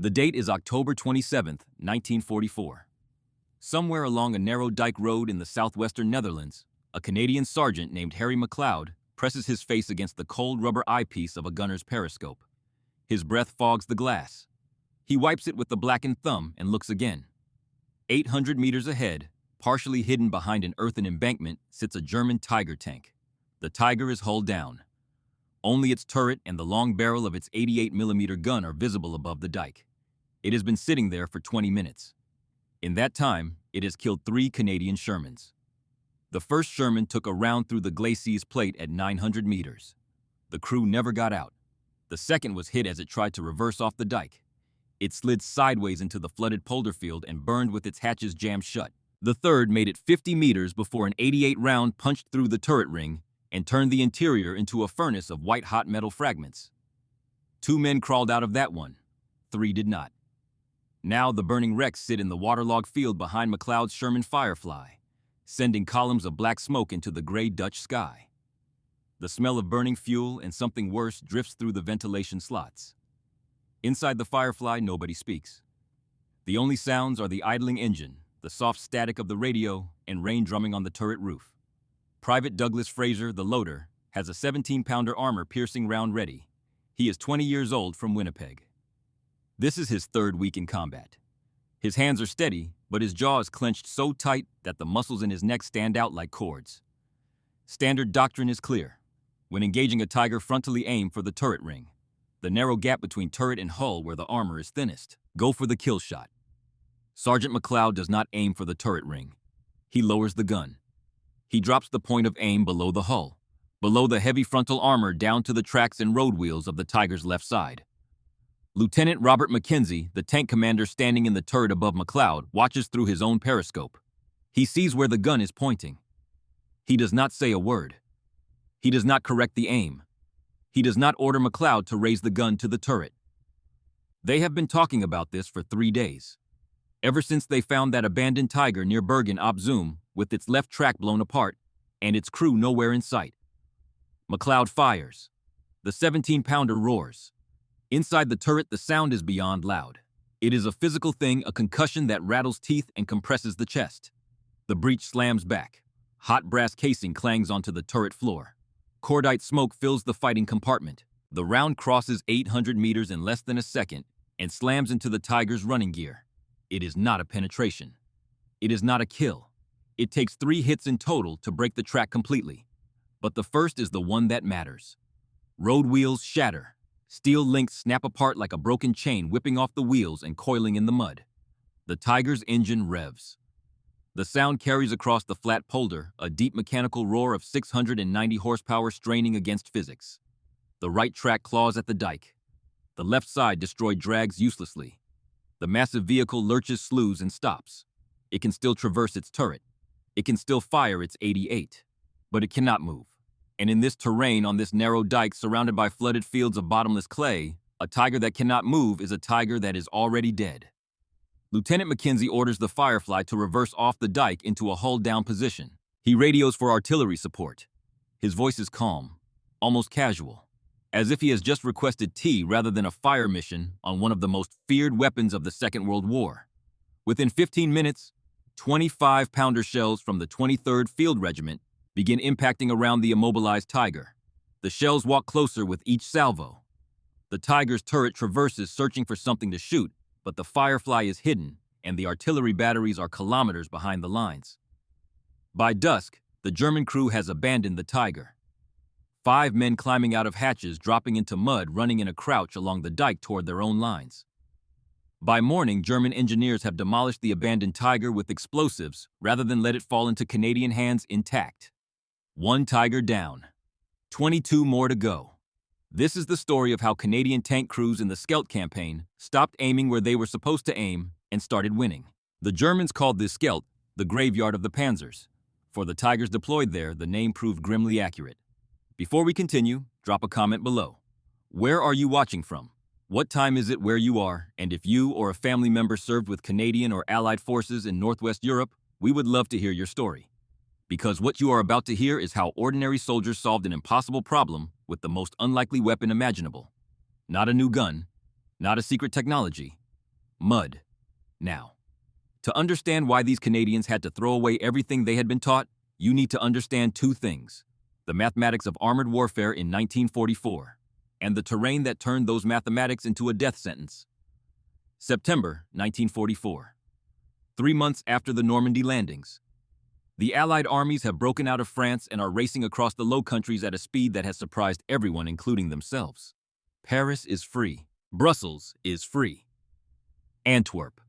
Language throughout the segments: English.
The date is October 27, 1944. Somewhere along a narrow dike road in the southwestern Netherlands, a Canadian sergeant named Harry McLeod presses his face against the cold rubber eyepiece of a gunner's periscope. His breath fogs the glass. He wipes it with the blackened thumb and looks again. 800 meters ahead, partially hidden behind an earthen embankment, sits a German Tiger tank. The Tiger is hull down. Only its turret and the long barrel of its 88mm gun are visible above the dike. It has been sitting there for 20 minutes. In that time, it has killed 3 Canadian Shermans. The first Sherman took a round through the glacis plate at 900 meters. The crew never got out. The second was hit as it tried to reverse off the dike. It slid sideways into the flooded polder field and burned with its hatches jammed shut. The third made it 50 meters before an 88 round punched through the turret ring and turned the interior into a furnace of white-hot metal fragments. 2 men crawled out of that one. 3 did not. Now the burning wrecks sit in the waterlogged field behind McLeod's Sherman Firefly, sending columns of black smoke into the gray Dutch sky. The smell of burning fuel and something worse drifts through the ventilation slots. Inside the Firefly, nobody speaks. The only sounds are the idling engine, the soft static of the radio, and rain drumming on the turret roof. Private Douglas Fraser, the loader, has a 17-pounder armor-piercing round ready. He is 20 years old from Winnipeg. This is his 3rd week in combat. His hands are steady, but his jaw is clenched so tight that the muscles in his neck stand out like cords. Standard doctrine is clear. When engaging a Tiger, frontally aim for the turret ring, the narrow gap between turret and hull where the armor is thinnest. Go for the kill shot. Sergeant McLeod does not aim for the turret ring. He lowers the gun. He drops the point of aim below the hull, below the heavy frontal armor down to the tracks and road wheels of the Tiger's left side. Lieutenant Robert Mackenzie, the tank commander standing in the turret above McLeod, watches through his own periscope. He sees where the gun is pointing. He does not say a word. He does not correct the aim. He does not order McLeod to raise the gun to the turret. They have been talking about this for 3 days. Ever since they found that abandoned Tiger near Bergen op Zoom with its left track blown apart and its crew nowhere in sight. McLeod fires. The 17-pounder roars. Inside the turret, the sound is beyond loud. It is a physical thing, a concussion that rattles teeth and compresses the chest. The breech slams back. Hot brass casing clangs onto the turret floor. Cordite smoke fills the fighting compartment. The round crosses 800 meters in less than a second and slams into the Tiger's running gear. It is not a penetration. It is not a kill. It takes 3 hits in total to break the track completely. But the first is the one that matters. Road wheels shatter. Steel links snap apart like a broken chain, whipping off the wheels and coiling in the mud. The Tiger's engine revs. The sound carries across the flat polder, a deep mechanical roar of 690 horsepower straining against physics. The right track claws at the dike. The left side destroyed drags uselessly. The massive vehicle lurches sloughs and stops. It can still traverse its turret. It can still fire its 88. But it cannot move. And in this terrain, on this narrow dike surrounded by flooded fields of bottomless clay, a Tiger that cannot move is a Tiger that is already dead. Lieutenant Mackenzie orders the Firefly to reverse off the dike into a hull-down position. He radios for artillery support. His voice is calm, almost casual, as if he has just requested tea rather than a fire mission on one of the most feared weapons of the Second World War. Within 15 minutes, 25-pounder shells from the 23rd Field Regiment begin impacting around the immobilized Tiger. The shells walk closer with each salvo. The Tiger's turret traverses, searching for something to shoot, but the Firefly is hidden, and the artillery batteries are kilometers behind the lines. By dusk, the German crew has abandoned the Tiger. 5 men climbing out of hatches, dropping into mud, running in a crouch along the dike toward their own lines. By morning, German engineers have demolished the abandoned Tiger with explosives rather than let it fall into Canadian hands intact. 1 Tiger down. 22 more to go. This is the story of how Canadian tank crews in the Scheldt campaign stopped aiming where they were supposed to aim and started winning. The Germans called this Scheldt the graveyard of the Panzers. For the Tigers deployed there, the name proved grimly accurate. Before we continue, drop a comment below. Where are you watching from? What time is it where you are? And if you or a family member served with Canadian or Allied forces in Northwest Europe, we would love to hear your story. Because what you are about to hear is how ordinary soldiers solved an impossible problem with the most unlikely weapon imaginable. Not a new gun, not a secret technology, Mud. Now, to understand why these Canadians had to throw away everything they had been taught, you need to understand two things: the mathematics of armored warfare in 1944, and the terrain that turned those mathematics into a death sentence. September 1944. 3 months after the Normandy landings. The Allied armies have broken out of France and are racing across the Low Countries at a speed that has surprised everyone, including themselves. Paris is free. Brussels is free. Antwerp,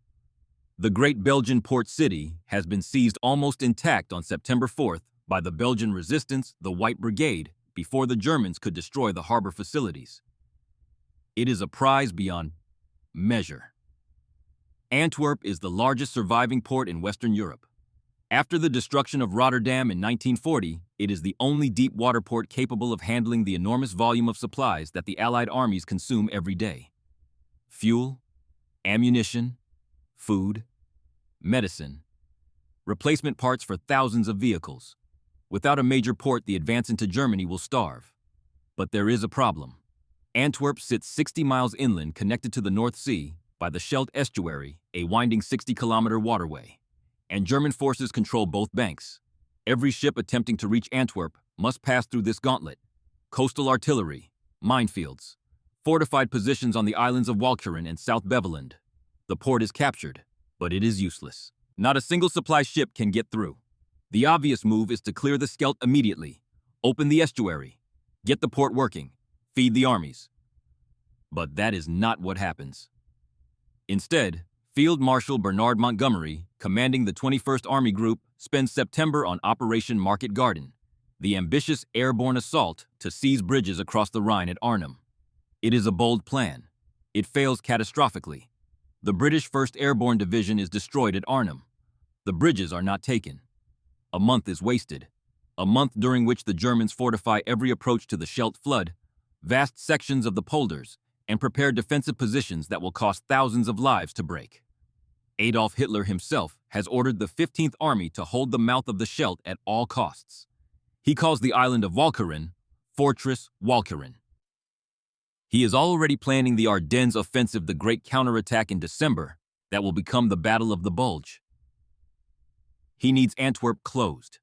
the great Belgian port city, has been seized almost intact on September 4th by the Belgian resistance, the White Brigade, before the Germans could destroy the harbor facilities. It is a prize beyond measure. Antwerp is the largest surviving port in Western Europe. After the destruction of Rotterdam in 1940, it is the only deep-water port capable of handling the enormous volume of supplies that the Allied armies consume every day. Fuel, ammunition, food, medicine, replacement parts for thousands of vehicles. Without a major port, the advance into Germany will starve. But there is a problem. Antwerp sits 60 miles inland, connected to the North Sea by the Scheldt estuary, a winding 60-kilometer waterway. And German forces control both banks. Every ship attempting to reach Antwerp must pass through this gauntlet: coastal artillery, minefields, fortified positions on the islands of Walcheren and South Beveland. The port is captured, but it is useless. Not a single supply ship can get through. The obvious move is to clear the Scheldt immediately, open the estuary, get the port working, feed the armies. But that is not what happens. Instead, Field Marshal Bernard Montgomery, commanding the 21st Army Group, spends September on Operation Market Garden, the ambitious airborne assault to seize bridges across the Rhine at Arnhem. It is a bold plan. It fails catastrophically. The British 1st Airborne Division is destroyed at Arnhem. The bridges are not taken. A month is wasted. A month during which the Germans fortify every approach to the Scheldt flood, vast sections of the polders, and prepare defensive positions that will cost thousands of lives to break. Adolf Hitler himself has ordered the 15th Army to hold the mouth of the Scheldt at all costs. He calls the island of Walcheren Fortress Walcheren. He is already planning the Ardennes offensive, the great counterattack in December that will become the Battle of the Bulge. He needs Antwerp closed.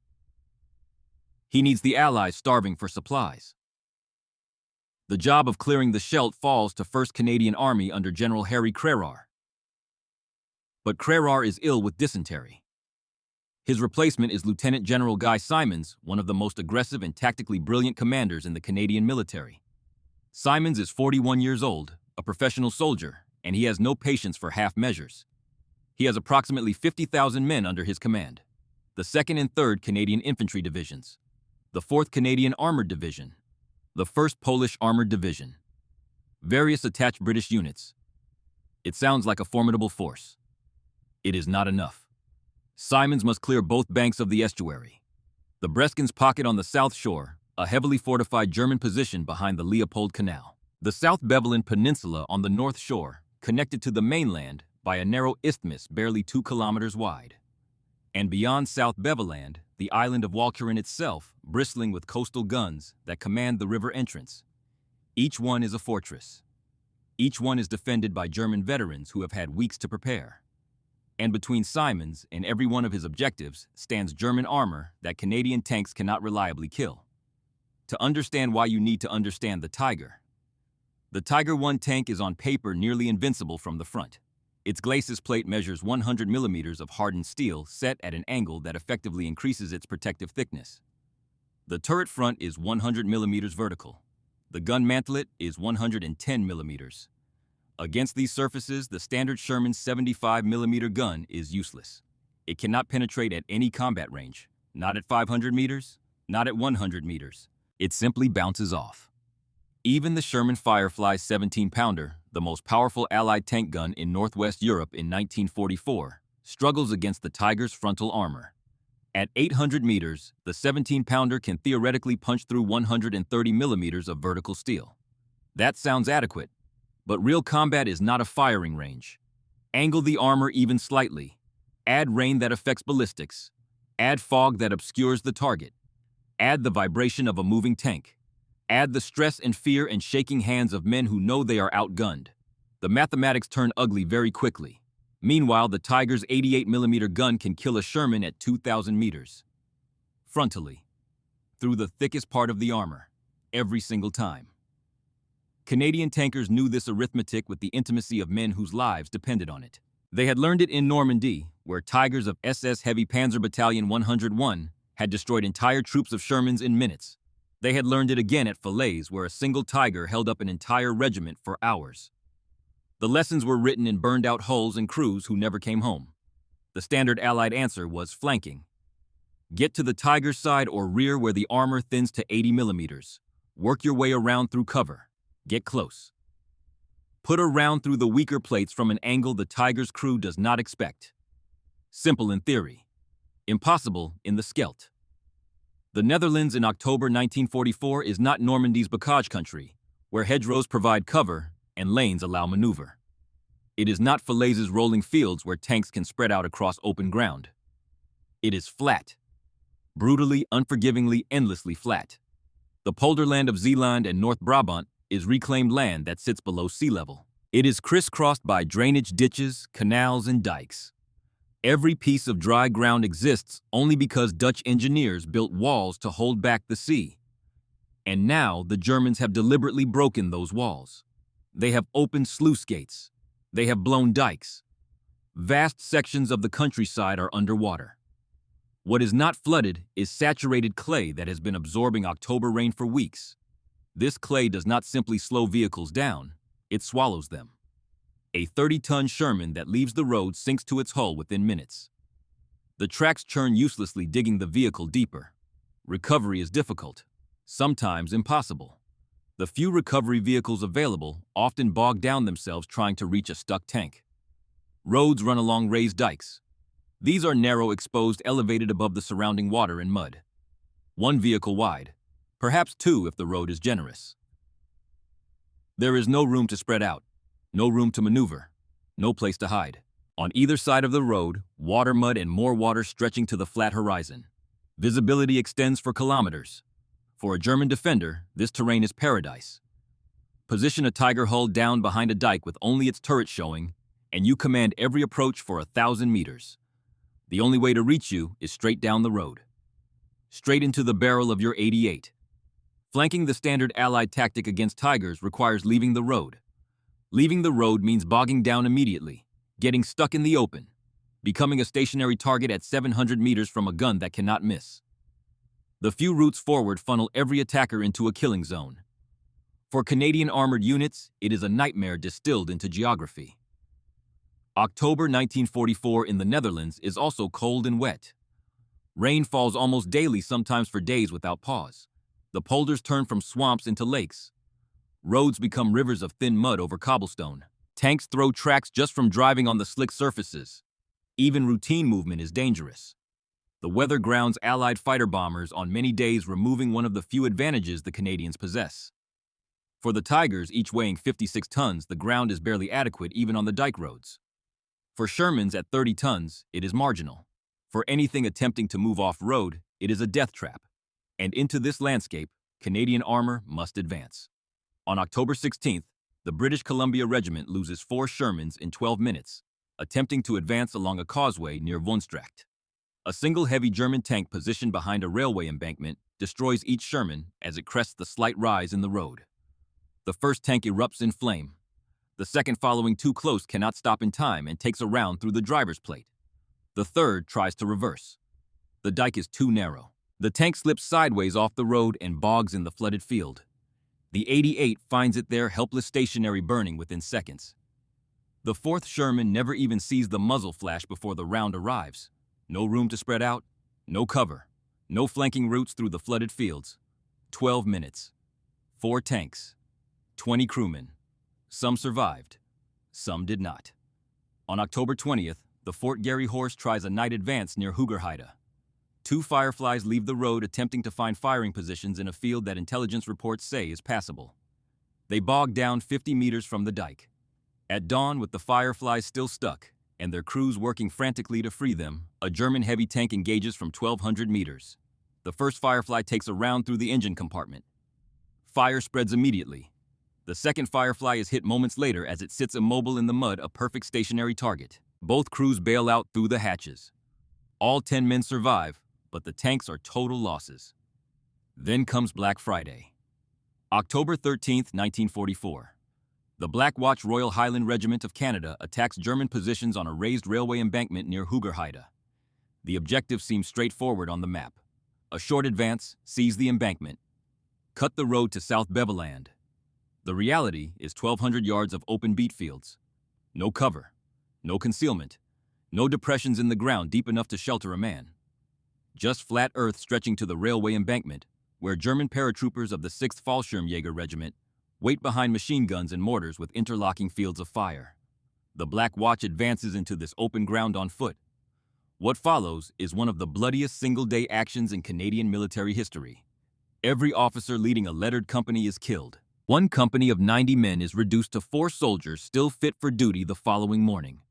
He needs the Allies starving for supplies. The job of clearing the Scheldt falls to 1st Canadian Army under General Harry Crerar. But Crerar is ill with dysentery. His replacement is Lieutenant General Guy Simons, one of the most aggressive and tactically brilliant commanders in the Canadian military. Simons is 41 years old, a professional soldier, and he has no patience for half measures. He has approximately 50,000 men under his command: the 2nd and 3rd Canadian Infantry Divisions, the 4th Canadian Armored Division, the 1st Polish Armored Division, various attached British units. It sounds like a formidable force. It is not enough. Simons must clear both banks of the estuary. The Breskens Pocket on the south shore, a heavily fortified German position behind the Leopold Canal. The South Beveland Peninsula on the north shore, connected to the mainland by a narrow isthmus barely 2 kilometers wide. And beyond South Beveland, the island of Walcheren itself, bristling with coastal guns that command the river entrance. Each one is a fortress. Each one is defended by German veterans who have had weeks to prepare. And between Simons and every one of his objectives stands German armor that Canadian tanks cannot reliably kill. To understand why, you need to understand the Tiger. The Tiger I tank is on paper nearly invincible from the front. Its glacis plate measures 100 millimeters of hardened steel set at an angle that effectively increases its protective thickness. The turret front is 100 millimeters vertical. The gun mantlet is 110 millimeters. Against these surfaces, the standard Sherman 75 millimeter gun is useless. It cannot penetrate at any combat range, not at 500 meters, not at 100 meters. It simply bounces off. Even the Sherman Firefly 17-pounder, the most powerful Allied tank gun in Northwest Europe in 1944, struggles against the Tiger's frontal armor. At 800 meters, the 17-pounder can theoretically punch through 130 millimeters of vertical steel. That sounds adequate, but real combat is not a firing range. Angle the armor even slightly. Add rain that affects ballistics. Add fog that obscures the target. Add the vibration of a moving tank. Add the stress and fear and shaking hands of men who know they are outgunned. The mathematics turn ugly very quickly. Meanwhile, the Tiger's 88mm gun can kill a Sherman at 2,000 meters. Frontally, through the thickest part of the armor, every single time. Canadian tankers knew this arithmetic with the intimacy of men whose lives depended on it. They had learned it in Normandy, where Tigers of SS Heavy Panzer Battalion 101 had destroyed entire troops of Shermans in minutes. They had learned it again at Falaise, where a single Tiger held up an entire regiment for hours. The lessons were written in burned-out hulls and crews who never came home. The standard Allied answer was flanking. Get to the Tiger's side or rear where the armor thins to 80mm. Work your way around through cover. Get close. Put a round through the weaker plates from an angle the Tiger's crew does not expect. Simple in theory. Impossible in the Skelt. The Netherlands in October 1944 is not Normandy's bocage country, where hedgerows provide cover and lanes allow maneuver. It is not Falaise's rolling fields where tanks can spread out across open ground. It is flat. Brutally, unforgivingly, endlessly flat. The polderland of Zeeland and North Brabant is reclaimed land that sits below sea level. It is crisscrossed by drainage ditches, canals, and dikes. Every piece of dry ground exists only because Dutch engineers built walls to hold back the sea. And now the Germans have deliberately broken those walls. They have opened sluice gates. They have blown dikes. Vast sections of the countryside are underwater. What is not flooded is saturated clay that has been absorbing October rain for weeks. This clay does not simply slow vehicles down, it swallows them. A 30-ton Sherman that leaves the road sinks to its hull within minutes. The tracks churn uselessly, digging the vehicle deeper. Recovery is difficult, sometimes impossible. The few recovery vehicles available often bog down themselves trying to reach a stuck tank. Roads run along raised dikes. These are narrow, exposed, elevated above the surrounding water and mud. One vehicle wide, perhaps two if the road is generous. There is no room to spread out, no room to maneuver, no place to hide. On either side of the road, water, mud, and more water stretching to the flat horizon. Visibility extends for kilometers. For a German defender, this terrain is paradise. Position a Tiger hull down behind a dike with only its turret showing, and you command every approach for 1,000 meters. The only way to reach you is straight down the road. Straight into the barrel of your 88. Flanking, the standard Allied tactic against Tigers, requires leaving the road. Leaving the road means bogging down immediately, getting stuck in the open, becoming a stationary target at 700 meters from a gun that cannot miss. The few routes forward funnel every attacker into a killing zone. For Canadian armored units, it is a nightmare distilled into geography. October 1944 in the Netherlands is also cold and wet. Rain falls almost daily, sometimes for days without pause. The polders turn from swamps into lakes. Roads become rivers of thin mud over cobblestone. Tanks throw tracks just from driving on the slick surfaces. Even routine movement is dangerous. The weather grounds Allied fighter bombers on many days, removing one of the few advantages the Canadians possess. For the Tigers, each weighing 56 tons, the ground is barely adequate even on the dike roads. For Shermans at 30 tons, it is marginal. For anything attempting to move off-road, it is a death trap. And into this landscape, Canadian armor must advance. On October 16th, the British Columbia Regiment loses 4 Shermans in 12 minutes, attempting to advance along a causeway near Woensdracht. A single heavy German tank positioned behind a railway embankment destroys each Sherman as it crests the slight rise in the road. The first tank erupts in flame. The second, following too close, cannot stop in time and takes a round through the driver's plate. The third tries to reverse. The dike is too narrow. The tank slips sideways off the road and bogs in the flooded field. The 88 finds it there, helpless, stationary, burning within seconds. The fourth Sherman never even sees the muzzle flash before the round arrives. No room to spread out, no cover, no flanking routes through the flooded fields. 12 minutes. 4 tanks. 20 crewmen. Some survived. Some did not. On October 20th, the Fort Garry Horse tries a night advance near Hoogerheide. 2 Fireflies leave the road, attempting to find firing positions in a field that intelligence reports say is passable. They bog down 50 meters from the dike. At dawn, with the Fireflies still stuck and their crews working frantically to free them, a German heavy tank engages from 1,200 meters. The first Firefly takes a round through the engine compartment. Fire spreads immediately. The second Firefly is hit moments later as it sits immobile in the mud, a perfect stationary target. Both crews bail out through the hatches. All 10 men survive, but the tanks are total losses. Then comes Black Friday. October 13th, 1944. The Black Watch Royal Highland Regiment of Canada attacks German positions on a raised railway embankment near Hoogerheide. The objective seems straightforward on the map. A short advance, seize the embankment, cut the road to South Beveland. The reality is 1,200 yards of open beet fields. No cover, no concealment, no depressions in the ground deep enough to shelter a man. Just flat earth stretching to the railway embankment, where German paratroopers of the 6th Fallschirmjäger Regiment wait behind machine guns and mortars with interlocking fields of fire. The Black Watch advances into this open ground on foot. What follows is one of the bloodiest single-day actions in Canadian military history. Every officer leading a lettered company is killed. One company of 90 men is reduced to 4 soldiers still fit for duty the following morning.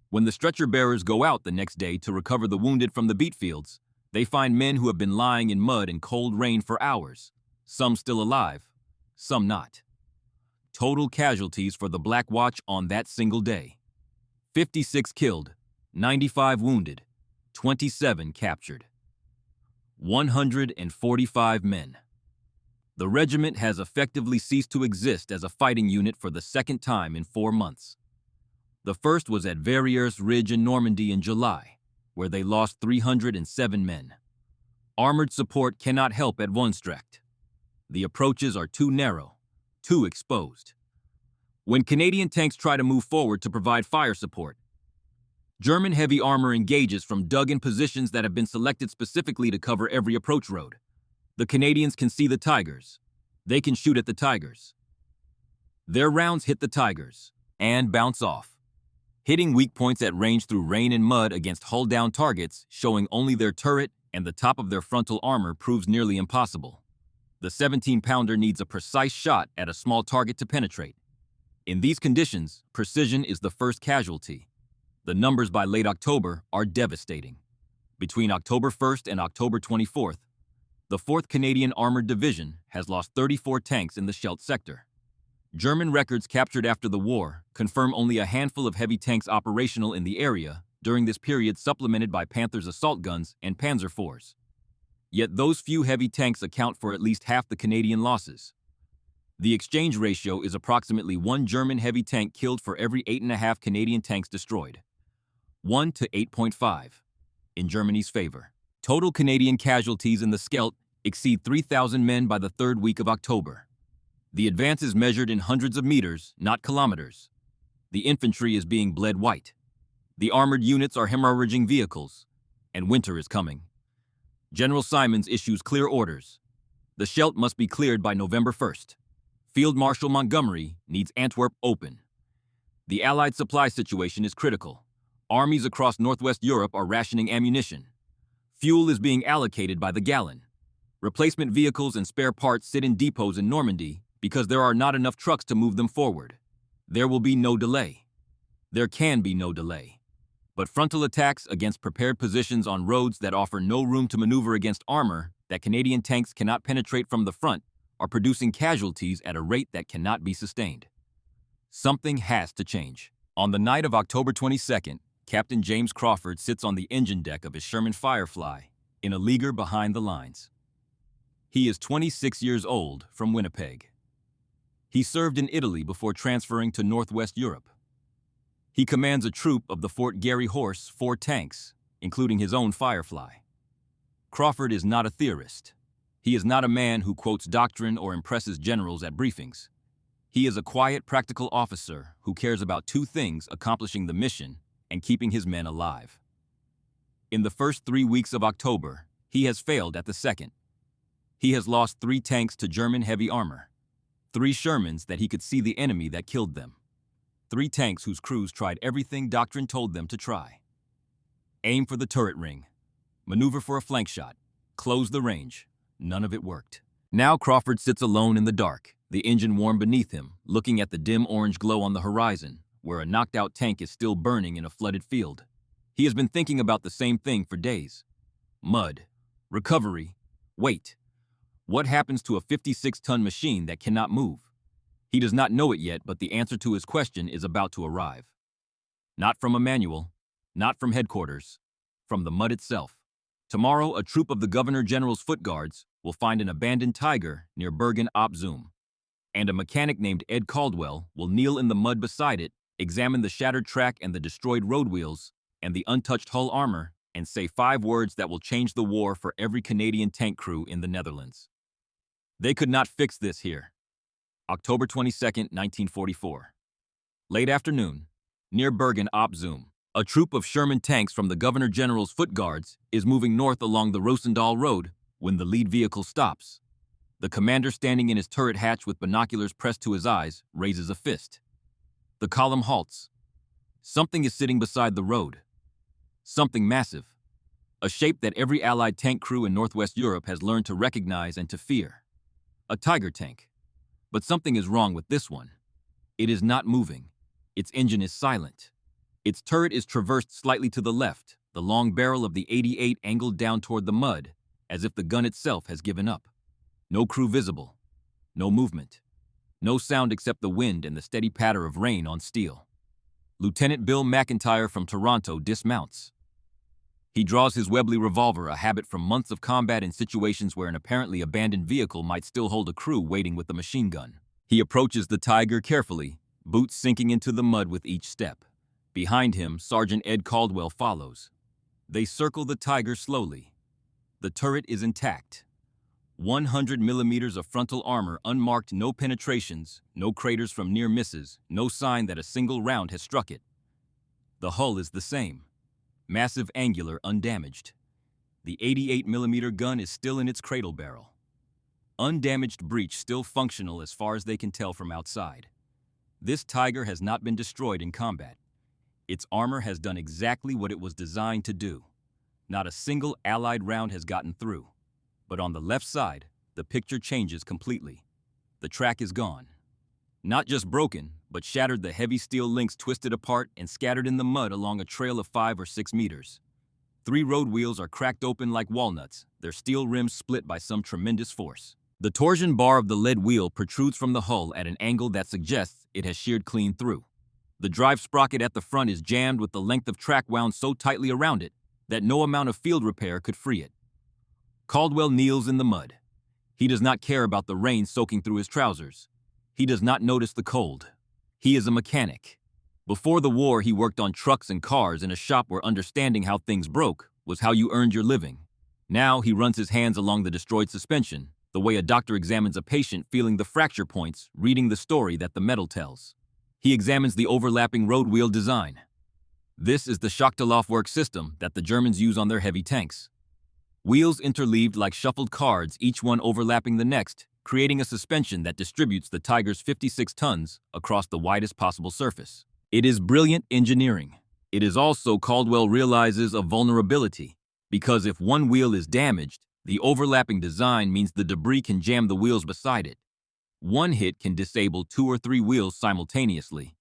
When the stretcher bearers go out the next day to recover the wounded from the beet fields, they find men who have been lying in mud and cold rain for hours, some still alive, some not. Total casualties for the Black Watch on that single day: 56 killed, 95 wounded, 27 captured. 145 men. The regiment has effectively ceased to exist as a fighting unit for the second time in 4 months. The first was at Verrières Ridge in Normandy in July, where they lost 307 men. Armored support cannot help at Wonstrecht. The approaches are too narrow, too exposed. When Canadian tanks try to move forward to provide fire support, German heavy armor engages from dug-in positions that have been selected specifically to cover every approach road. The Canadians can see the Tigers. They can shoot at the Tigers. Their rounds hit the Tigers and bounce off, hitting weak points at range through rain and mud against hull-down targets, showing only their turret and the top of their frontal armor proves nearly impossible. The 17-pounder needs a precise shot at a small target to penetrate. In these conditions, precision is the first casualty. The numbers by late October are devastating. Between October 1st and October 24th, the 4th Canadian Armored Division has lost 34 tanks in the Scheldt sector. German records captured after the war confirm only a handful of heavy tanks operational in the area during this period, supplemented by Panther's assault guns and Panzer IVs. Yet those few heavy tanks account for at least half the Canadian losses. The exchange ratio is approximately 1 German heavy tank killed for every 8.5 Canadian tanks destroyed. 1 to 8.5 in Germany's favor. Total Canadian casualties in the Scheldt exceed 3,000 men by the 3rd week of October. The advance is measured in hundreds of meters, not kilometers. The infantry is being bled white. The armored units are hemorrhaging vehicles, and winter is coming. General Simons issues clear orders. The Scheldt must be cleared by November 1st. Field Marshal Montgomery needs Antwerp open. The Allied supply situation is critical. Armies across Northwest Europe are rationing ammunition. Fuel is being allocated by the gallon. Replacement vehicles and spare parts sit in depots in Normandy because there are not enough trucks to move them forward. There will be no delay. There can be no delay. But frontal attacks against prepared positions on roads that offer no room to maneuver against armor that Canadian tanks cannot penetrate from the front are producing casualties at a rate that cannot be sustained. Something has to change. On the night of October 22nd, Captain James Crawford sits on the engine deck of his Sherman Firefly in a leaguer behind the lines. He is 26 years old, from Winnipeg. He served in Italy before transferring to Northwest Europe. He commands a troop of the Fort Garry Horse 4 tanks, including his own Firefly. Crawford is not a theorist. He is not a man who quotes doctrine or impresses generals at briefings. He is a quiet, practical officer who cares about 2 things: accomplishing the mission and keeping his men alive. In the first 3 weeks of October, he has failed at the second. He has lost 3 tanks to German heavy armor, 3 Shermans that he could see the enemy that killed them, 3 tanks whose crews tried everything doctrine told them to try. Aim for the turret ring, maneuver for a flank shot, close the range. None of it worked. Now Crawford sits alone in the dark, the engine warm beneath him, looking at the dim orange glow on the horizon, where a knocked-out tank is still burning in a flooded field. He has been thinking about the same thing for days. Mud, recovery, weight. What happens to a 56-ton machine that cannot move? He does not know it yet, but the answer to his question is about to arrive. Not from a manual, not from headquarters, from the mud itself. Tomorrow, a troop of the Governor General's foot guards will find an abandoned tiger near Bergen op Zoom, and a mechanic named Ed Caldwell will kneel in the mud beside it, examine the shattered track and the destroyed road wheels and the untouched hull armor, and say 5 words that will change the war for every Canadian tank crew in the Netherlands. They could not fix this here. October 22, 1944. Late afternoon, near Bergen op Zoom, a troop of Sherman tanks from the Governor General's foot guards is moving north along the Roosendaal Road when the lead vehicle stops. The commander, standing in his turret hatch with binoculars pressed to his eyes, raises a fist. The column halts. Something is sitting beside the road. Something massive. A shape that every Allied tank crew in Northwest Europe has learned to recognize and to fear. A Tiger tank. But something is wrong with this one. It is not moving. Its engine is silent. Its turret is traversed slightly to the left, the long barrel of the 88 angled down toward the mud, as if the gun itself has given up. No crew visible. No movement. No sound except the wind and the steady patter of rain on steel. Lieutenant Bill McIntyre from Toronto dismounts. He draws his Webley revolver, a habit from months of combat in situations where an apparently abandoned vehicle might still hold a crew waiting with a machine gun. He approaches the Tiger carefully, boots sinking into the mud with each step. Behind him, Sergeant Ed Caldwell follows. They circle the Tiger slowly. The turret is intact. 100 millimeters of frontal armor unmarked, no penetrations, no craters from near misses, no sign that a single round has struck it. The hull is the same. Massive, angular, undamaged. The 88 millimeter gun is still in its cradle barrel. Undamaged breech still functional as far as they can tell from outside. This Tiger has not been destroyed in combat. Its armor has done exactly what it was designed to do. Not a single Allied round has gotten through. But on the left side, the picture changes completely. The track is gone. Not just broken, but shattered, the heavy steel links twisted apart and scattered in the mud along a trail of 5 or 6 meters. 3 road wheels are cracked open like walnuts, their steel rims split by some tremendous force. The torsion bar of the lead wheel protrudes from the hull at an angle that suggests it has sheared clean through. The drive sprocket at the front is jammed with the length of track wound so tightly around it that no amount of field repair could free it. Caldwell kneels in the mud. He does not care about the rain soaking through his trousers. He does not notice the cold. He is a mechanic. Before the war, he worked on trucks and cars in a shop where understanding how things broke was how you earned your living. Now he runs his hands along the destroyed suspension, the way a doctor examines a patient, feeling the fracture points, reading the story that the metal tells. He examines the overlapping road wheel design. This is the Schachtelhoff system that the Germans use on their heavy tanks. Wheels interleaved like shuffled cards, each one overlapping the next, creating a suspension that distributes the Tiger's 56 tons across the widest possible surface. It is brilliant engineering. It is also, Caldwell realizes, a vulnerability, because if one wheel is damaged, the overlapping design means the debris can jam the wheels beside it. One hit can disable 2 or 3 wheels simultaneously.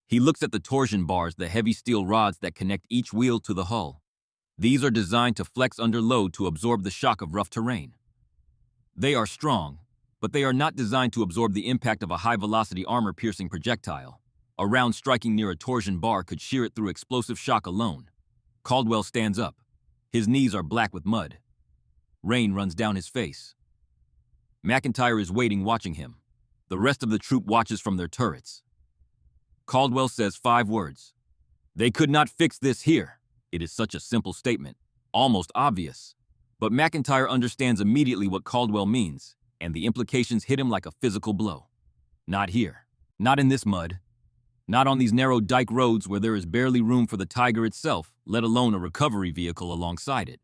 He looks at the torsion bars, the heavy steel rods that connect each wheel to the hull. These are designed to flex under load to absorb the shock of rough terrain. They are strong, but they are not designed to absorb the impact of a high-velocity armor-piercing projectile. A round striking near a torsion bar could shear it through explosive shock alone. Caldwell stands up. His knees are black with mud. Rain runs down his face. McIntyre is waiting, watching him. The rest of the troop watches from their turrets. Caldwell says 5 words. They could not fix this here. It is such a simple statement, almost obvious. But McIntyre understands immediately what Caldwell means, and the implications hit him like a physical blow. Not here. Not in this mud. Not on these narrow dike roads where there is barely room for the Tiger itself, let alone a recovery vehicle alongside it.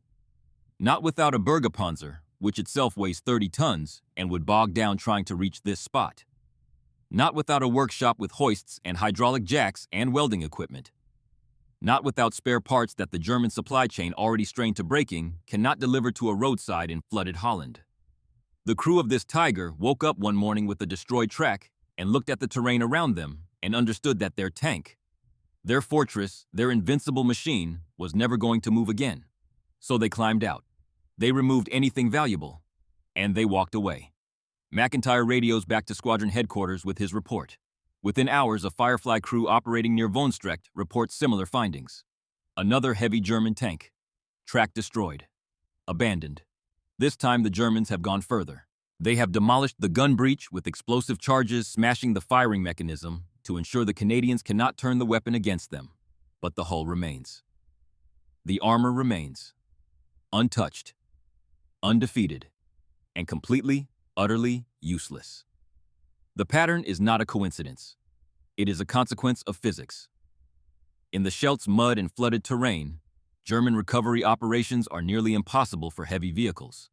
Not without a Bergepanzer, which itself weighs 30 tons and would bog down trying to reach this spot. Not without a workshop with hoists and hydraulic jacks and welding equipment. Not without spare parts that the German supply chain, already strained to breaking, cannot deliver to a roadside in flooded Holland. The crew of this Tiger woke up one morning with a destroyed track and looked at the terrain around them and understood that their tank, their fortress, their invincible machine, was never going to move again. So they climbed out. They removed anything valuable, and they walked away. McIntyre radios back to squadron headquarters with his report. Within hours, a Firefly crew operating near Wohnstrecht reports similar findings. Another heavy German tank. Track destroyed. Abandoned. This time the Germans have gone further. They have demolished the gun breech with explosive charges smashing the firing mechanism to ensure the Canadians cannot turn the weapon against them. But the hull remains. The armor remains. Untouched. Undefeated. And completely, utterly useless. The pattern is not a coincidence. It is a consequence of physics. In the Schelt's mud and flooded terrain, German recovery operations are nearly impossible for heavy vehicles.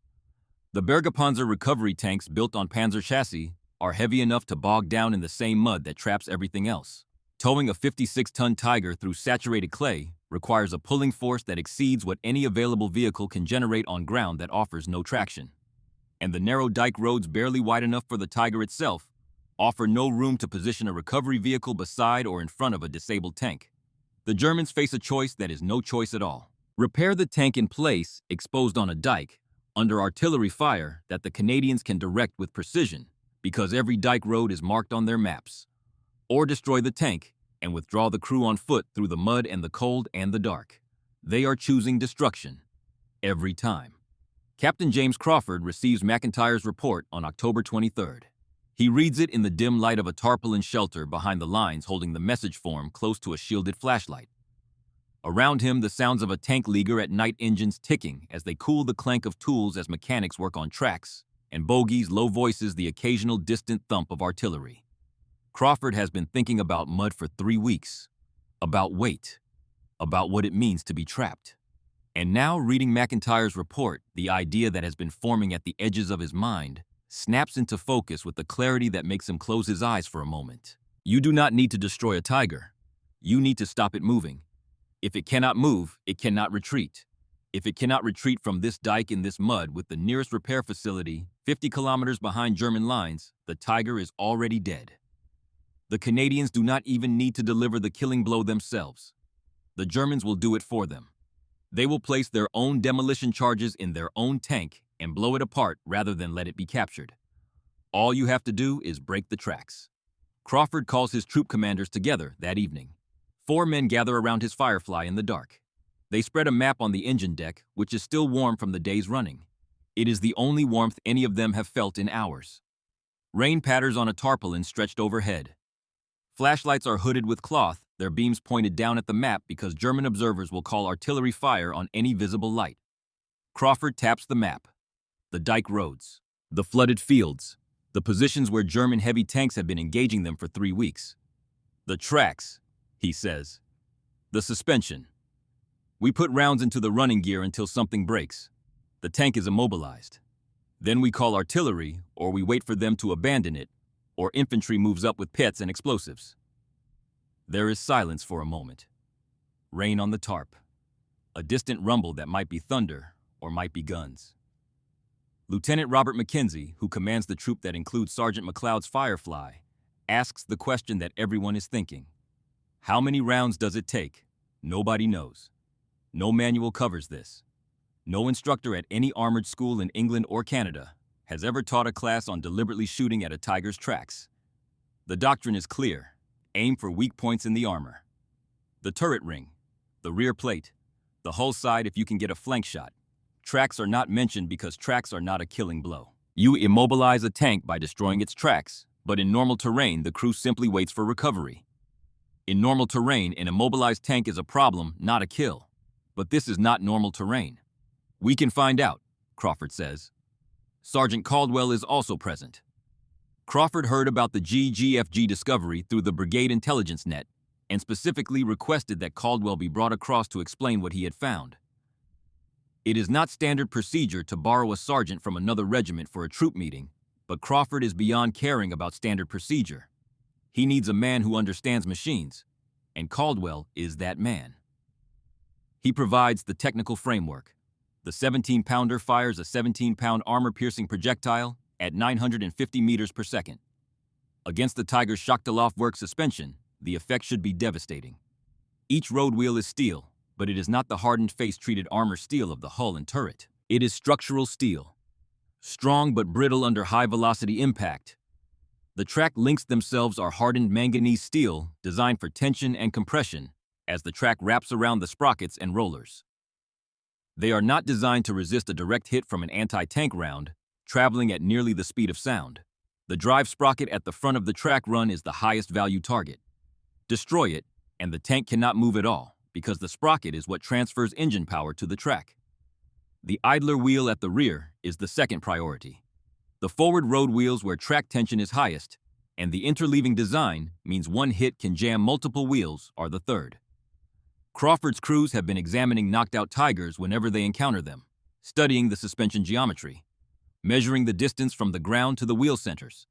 The Bergepanzer recovery tanks built on Panzer chassis are heavy enough to bog down in the same mud that traps everything else. Towing a 56-ton Tiger through saturated clay requires a pulling force that exceeds what any available vehicle can generate on ground that offers no traction. And the narrow dike roads barely wide enough for the Tiger itself offer no room to position a recovery vehicle beside or in front of a disabled tank. The Germans face a choice that is no choice at all. Repair the tank in place, exposed on a dike, under artillery fire that the Canadians can direct with precision because every dike road is marked on their maps. Or destroy the tank and withdraw the crew on foot through the mud and the cold and the dark. They are choosing destruction. Every time. Captain James Crawford receives McIntyre's report on October 23rd. He reads it in the dim light of a tarpaulin shelter behind the lines holding the message form close to a shielded flashlight. Around him, the sounds of a tank leaguer at night engines ticking as they cool the clank of tools as mechanics work on tracks, and bogies' low voices the occasional distant thump of artillery. Crawford has been thinking about mud for 3 weeks, about weight, about what it means to be trapped. And now, reading McIntyre's report, the idea that has been forming at the edges of his mind snaps into focus with the clarity that makes him close his eyes for a moment. You do not need to destroy a Tiger. You need to stop it moving. If it cannot move, it cannot retreat. If it cannot retreat from this dike in this mud with the nearest repair facility 50 kilometers behind German lines, the Tiger is already dead. The Canadians do not even need to deliver the killing blow themselves. The Germans will do it for them. They will place their own demolition charges in their own tank and blow it apart rather than let it be captured. All you have to do is break the tracks. Crawford calls his troop commanders together that evening. 4 men gather around his Firefly in the dark. They spread a map on the engine deck, which is still warm from the day's running. It is the only warmth any of them have felt in hours. Rain patters on a tarpaulin stretched overhead. Flashlights are hooded with cloth, their beams pointed down at the map because German observers will call artillery fire on any visible light. Crawford taps the map. The dike roads, the flooded fields, the positions where German heavy tanks have been engaging them for 3 weeks. The tracks, he says. The suspension. We put rounds into the running gear until something breaks. The tank is immobilized. Then we call artillery, or we wait for them to abandon it, or infantry moves up with pets and explosives. There is silence for a moment. Rain on the tarp. A distant rumble that might be thunder or might be guns. Lieutenant Robert McKenzie, who commands the troop that includes Sergeant McLeod's Firefly, asks the question that everyone is thinking. How many rounds does it take? Nobody knows. No manual covers this. No instructor at any armored school in England or Canada has ever taught a class on deliberately shooting at a Tiger's tracks. The doctrine is clear. Aim for weak points in the armor. The turret ring, the rear plate, the hull side if you can get a flank shot. Tracks are not mentioned because tracks are not a killing blow. You immobilize a tank by destroying its tracks, but in normal terrain, the crew simply waits for recovery. In normal terrain, an immobilized tank is a problem, not a kill. But this is not normal terrain. We can find out, Crawford says. Sergeant Caldwell is also present. Crawford heard about the GGFG discovery through the brigade intelligence net and specifically requested that Caldwell be brought across to explain what he had found. It is not standard procedure to borrow a sergeant from another regiment for a troop meeting, but Crawford is beyond caring about standard procedure. He needs a man who understands machines, and Caldwell is that man. He provides the technical framework. The 17-pounder fires a 17-pound armor-piercing projectile at 950 meters per second. Against the Tiger's Schachtel-Laufwerk suspension, the effect should be devastating. Each road wheel is steel, but it is not the hardened face-treated armor steel of the hull and turret. It is structural steel. strong but brittle under high-velocity impact. The track links themselves are hardened manganese steel designed for tension and compression as the track wraps around the sprockets and rollers. They are not designed to resist a direct hit from an anti-tank round, traveling at nearly the speed of sound. The drive sprocket at the front of the track run is the highest value target. Destroy it, and the tank cannot move at all, because the sprocket is what transfers engine power to the track. The idler wheel at the rear is the second priority. The forward road wheels where track tension is highest, and the interleaving design means one hit can jam multiple wheels are the third. Crawford's crews have been examining knocked-out Tigers whenever they encounter them, studying the suspension geometry, measuring the distance from the ground to the wheel centers,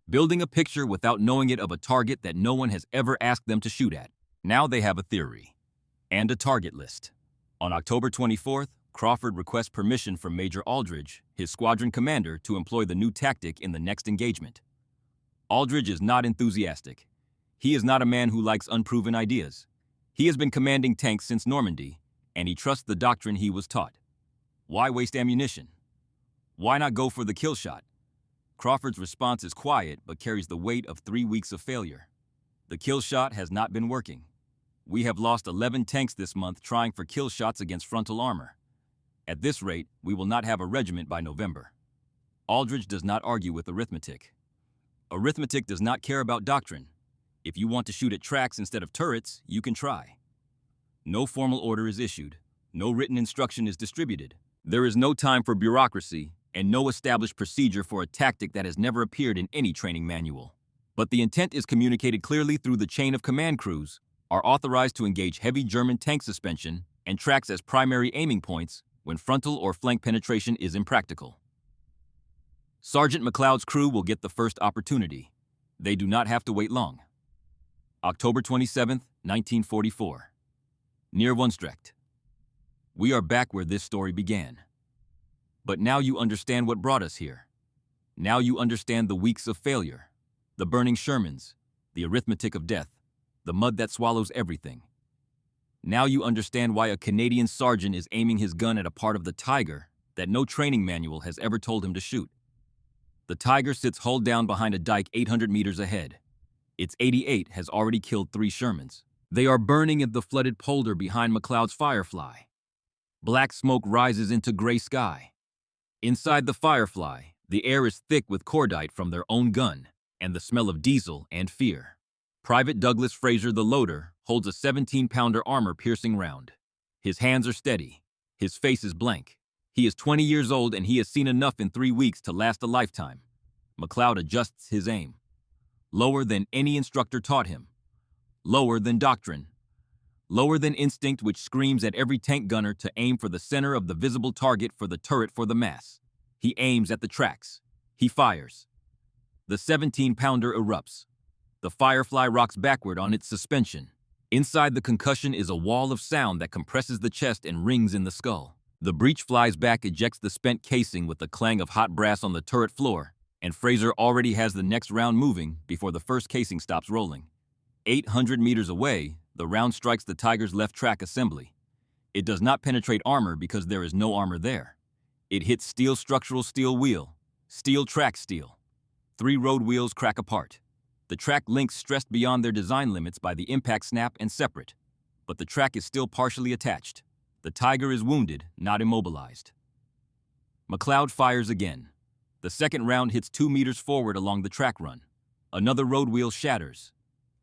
building a picture without knowing it of a target that no one has ever asked them to shoot at. Now they have a theory and a target list. On October 24th, Crawford requests permission from Major Aldridge, his squadron commander, to employ the new tactic in the next engagement. Aldridge is not enthusiastic. He is not a man who likes unproven ideas. He has been commanding tanks since Normandy, and he trusts the doctrine he was taught. Why waste ammunition? Why not go for the kill shot? Crawford's response is quiet but carries the weight of 3 weeks of failure. The kill shot has not been working. We have lost 11 tanks this month trying for kill shots against frontal armor. At this rate, we will not have a regiment by November. Aldridge does not argue with arithmetic. Arithmetic does not care about doctrine. If you want to shoot at tracks instead of turrets, you can try. No formal order is issued. No written instruction is distributed. There is no time for bureaucracy and no established procedure for a tactic that has never appeared in any training manual. But the intent is communicated clearly through the chain of command crews, are authorized to engage heavy German tank suspension and tracks as primary aiming points when frontal or flank penetration is impractical. Sergeant McLeod's crew will get the first opportunity. They do not have to wait long. October 27, 1944. Near Wunstrecht. We are back where this story began. But now you understand what brought us here. Now you understand the weeks of failure, the burning Shermans, the arithmetic of death, the mud that swallows everything. Now you understand why a Canadian sergeant is aiming his gun at a part of the Tiger that no training manual has ever told him to shoot. The Tiger sits hull down behind a dike 800 meters ahead. Its 88 has already killed 3 Shermans. They are burning in the flooded polder behind McLeod's Firefly. Black smoke rises into gray sky. Inside the Firefly, the air is thick with cordite from their own gun and the smell of diesel and fear. Private Douglas Fraser, the loader, holds a 17-pounder armor-piercing round. His hands are steady. His face is blank. He is 20 years old and he has seen enough in 3 weeks to last a lifetime. McLeod adjusts his aim. Lower than any instructor taught him. Lower than doctrine. Lower than instinct, which screams at every tank gunner to aim for the center of the visible target for the turret for the mass. He aims at the tracks. He fires. The 17-pounder erupts. The Firefly rocks backward on its suspension. Inside the concussion is a wall of sound that compresses the chest and rings in the skull. The breech flies back, ejects the spent casing with the clang of hot brass on the turret floor, and Fraser already has the next round moving before the first casing stops rolling. 800 meters away, the round strikes the Tiger's left track assembly. It does not penetrate armor because there is no armor there. It hits steel structural steel wheel, steel track steel. 3 road wheels crack apart. The track links stressed beyond their design limits by the impact snap and separate. But the track is still partially attached. The Tiger is wounded, not immobilized. McLeod fires again. The second round hits 2 meters forward along the track run. Another road wheel shatters.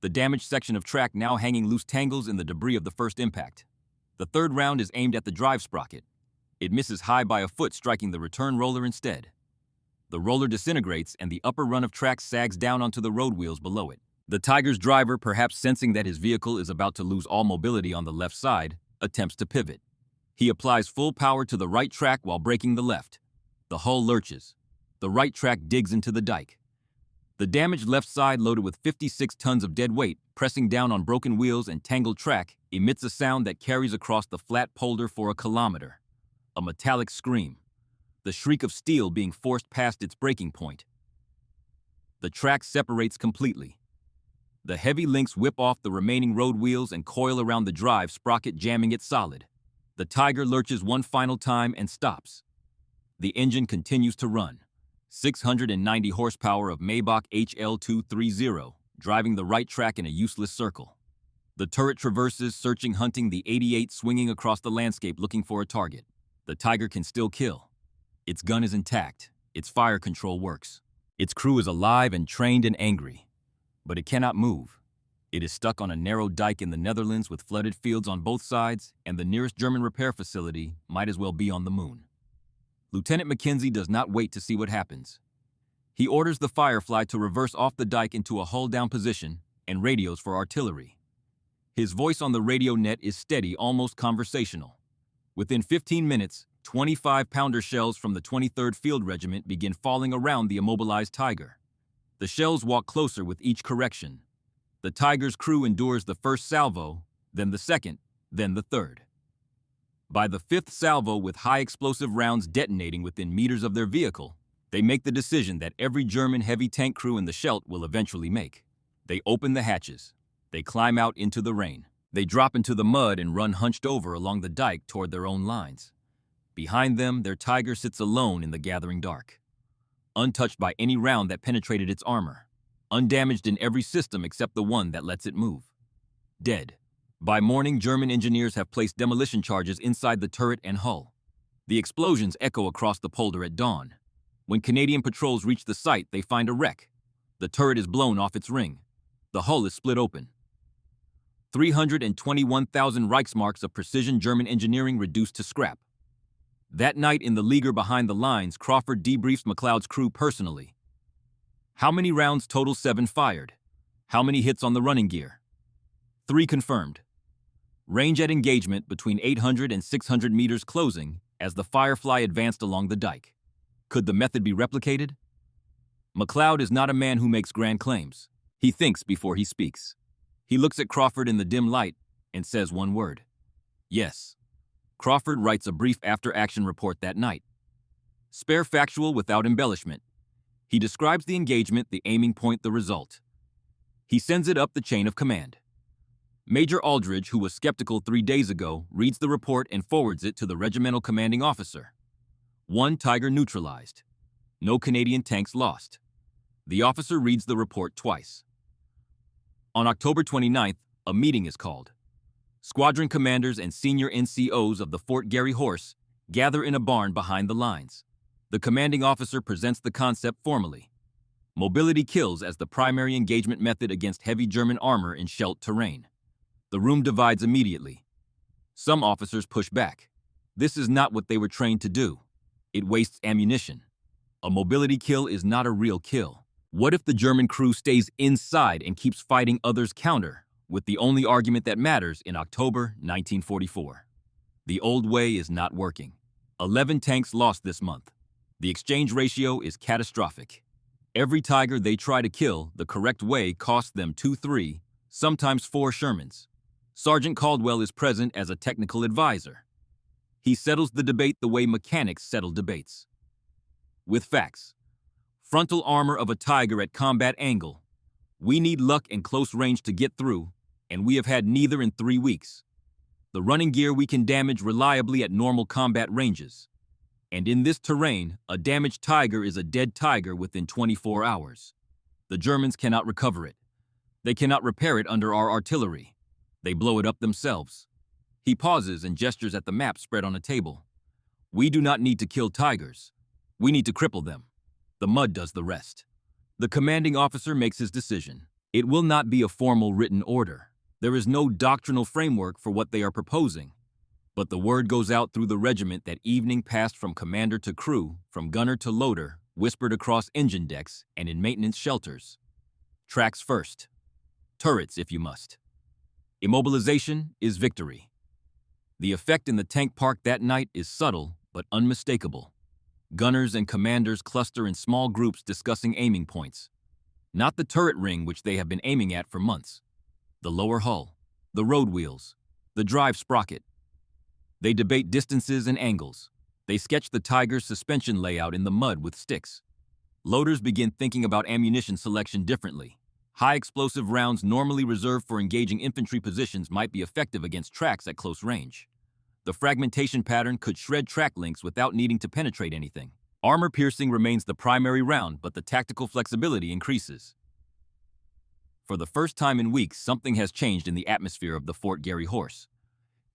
The damaged section of track now hanging loose tangles in the debris of the first impact. The third round is aimed at the drive sprocket. It misses high by a foot, striking the return roller instead. The roller disintegrates and the upper run of track sags down onto the road wheels below it. The Tiger's driver, perhaps sensing that his vehicle is about to lose all mobility on the left side, attempts to pivot. He applies full power to the right track while braking the left. The hull lurches. The right track digs into the dike. The damaged left side, loaded with 56 tons of dead weight, pressing down on broken wheels and tangled track, emits a sound that carries across the flat polder for a kilometer. A metallic scream. The shriek of steel being forced past its breaking point. The track separates completely. The heavy links whip off the remaining road wheels and coil around the drive sprocket, jamming it solid. The Tiger lurches one final time and stops. The engine continues to run. 690 horsepower of Maybach HL230, driving the right track in a useless circle. The turret traverses, searching, hunting, the 88 swinging across the landscape looking for a target. The Tiger can still kill. Its gun is intact. Its fire control works. Its crew is alive and trained and angry. But it cannot move. It is stuck on a narrow dike in the Netherlands with flooded fields on both sides, and the nearest German repair facility might as well be on the moon. Lieutenant Mackenzie does not wait to see what happens. He orders the Firefly to reverse off the dike into a hull-down position and radios for artillery. His voice on the radio net is steady, almost conversational. Within 15 minutes, 25-pounder shells from the 23rd Field Regiment begin falling around the immobilized Tiger. The shells walk closer with each correction. The Tiger's crew endures the first salvo, then the second, then the third. By the fifth salvo, with high-explosive rounds detonating within meters of their vehicle, they make the decision that every German heavy tank crew in the Scheldt will eventually make. They open the hatches. They climb out into the rain. They drop into the mud and run hunched over along the dike toward their own lines. Behind them, their Tiger sits alone in the gathering dark, untouched by any round that penetrated its armor, undamaged in every system except the one that lets it move. Dead. By morning, German engineers have placed demolition charges inside the turret and hull. The explosions echo across the polder at dawn. When Canadian patrols reach the site, they find a wreck. The turret is blown off its ring. The hull is split open. 321,000 Reichsmarks of precision German engineering reduced to scrap. That night in the leaguer behind the lines, Crawford debriefs McLeod's crew personally. How many rounds total? 7 fired. How many hits on the running gear? 3 confirmed. Range at engagement between 800 and 600 meters closing as the Firefly advanced along the dike. Could the method be replicated? McLeod is not a man who makes grand claims. He thinks before he speaks. He looks at Crawford in the dim light and says one word. Yes. Crawford writes a brief after-action report that night. Spare factual without embellishment. He describes the engagement, the aiming point, the result. He sends it up the chain of command. Major Aldridge, who was skeptical 3 days ago, reads the report and forwards it to the regimental commanding officer. 1 Tiger neutralized. No Canadian tanks lost. The officer reads the report twice. On October 29th, a meeting is called. Squadron commanders and senior NCOs of the Fort Garry Horse gather in a barn behind the lines. The commanding officer presents the concept formally. Mobility kills as the primary engagement method against heavy German armor in Scheldt terrain. The room divides immediately. Some officers push back. This is not what they were trained to do. It wastes ammunition. A mobility kill is not a real kill. What if the German crew stays inside and keeps fighting others counter, with the only argument that matters in October 1944? The old way is not working. 11 tanks lost this month. The exchange ratio is catastrophic. Every Tiger they try to kill the correct way costs them 2, 3, sometimes 4 Shermans. Sergeant Caldwell is present as a technical advisor. He settles the debate the way mechanics settle debates. With facts. Frontal armor of a Tiger at combat angle. We need luck and close range to get through, and we have had neither in 3 weeks. The running gear we can damage reliably at normal combat ranges. And in this terrain, a damaged Tiger is a dead Tiger within 24 hours. The Germans cannot recover it. They cannot repair it under our artillery. They blow it up themselves. He pauses and gestures at the map spread on a table. We do not need to kill Tigers. We need to cripple them. The mud does the rest. The commanding officer makes his decision. It will not be a formal written order. There is no doctrinal framework for what they are proposing. But the word goes out through the regiment that evening passed from commander to crew, from gunner to loader, whispered across engine decks and in maintenance shelters. Tracks first. Turrets if you must. Immobilization is victory. The effect in the tank park that night is subtle but unmistakable. Gunners and commanders cluster in small groups discussing aiming points. Not the turret ring which they have been aiming at for months. The lower hull, the road wheels, the drive sprocket. They debate distances and angles. They sketch the Tiger's suspension layout in the mud with sticks. Loaders begin thinking about ammunition selection differently. High explosive rounds normally reserved for engaging infantry positions might be effective against tracks at close range. The fragmentation pattern could shred track links without needing to penetrate anything. Armor piercing remains the primary round, but the tactical flexibility increases. For the first time in weeks, something has changed in the atmosphere of the Fort Garry Horse.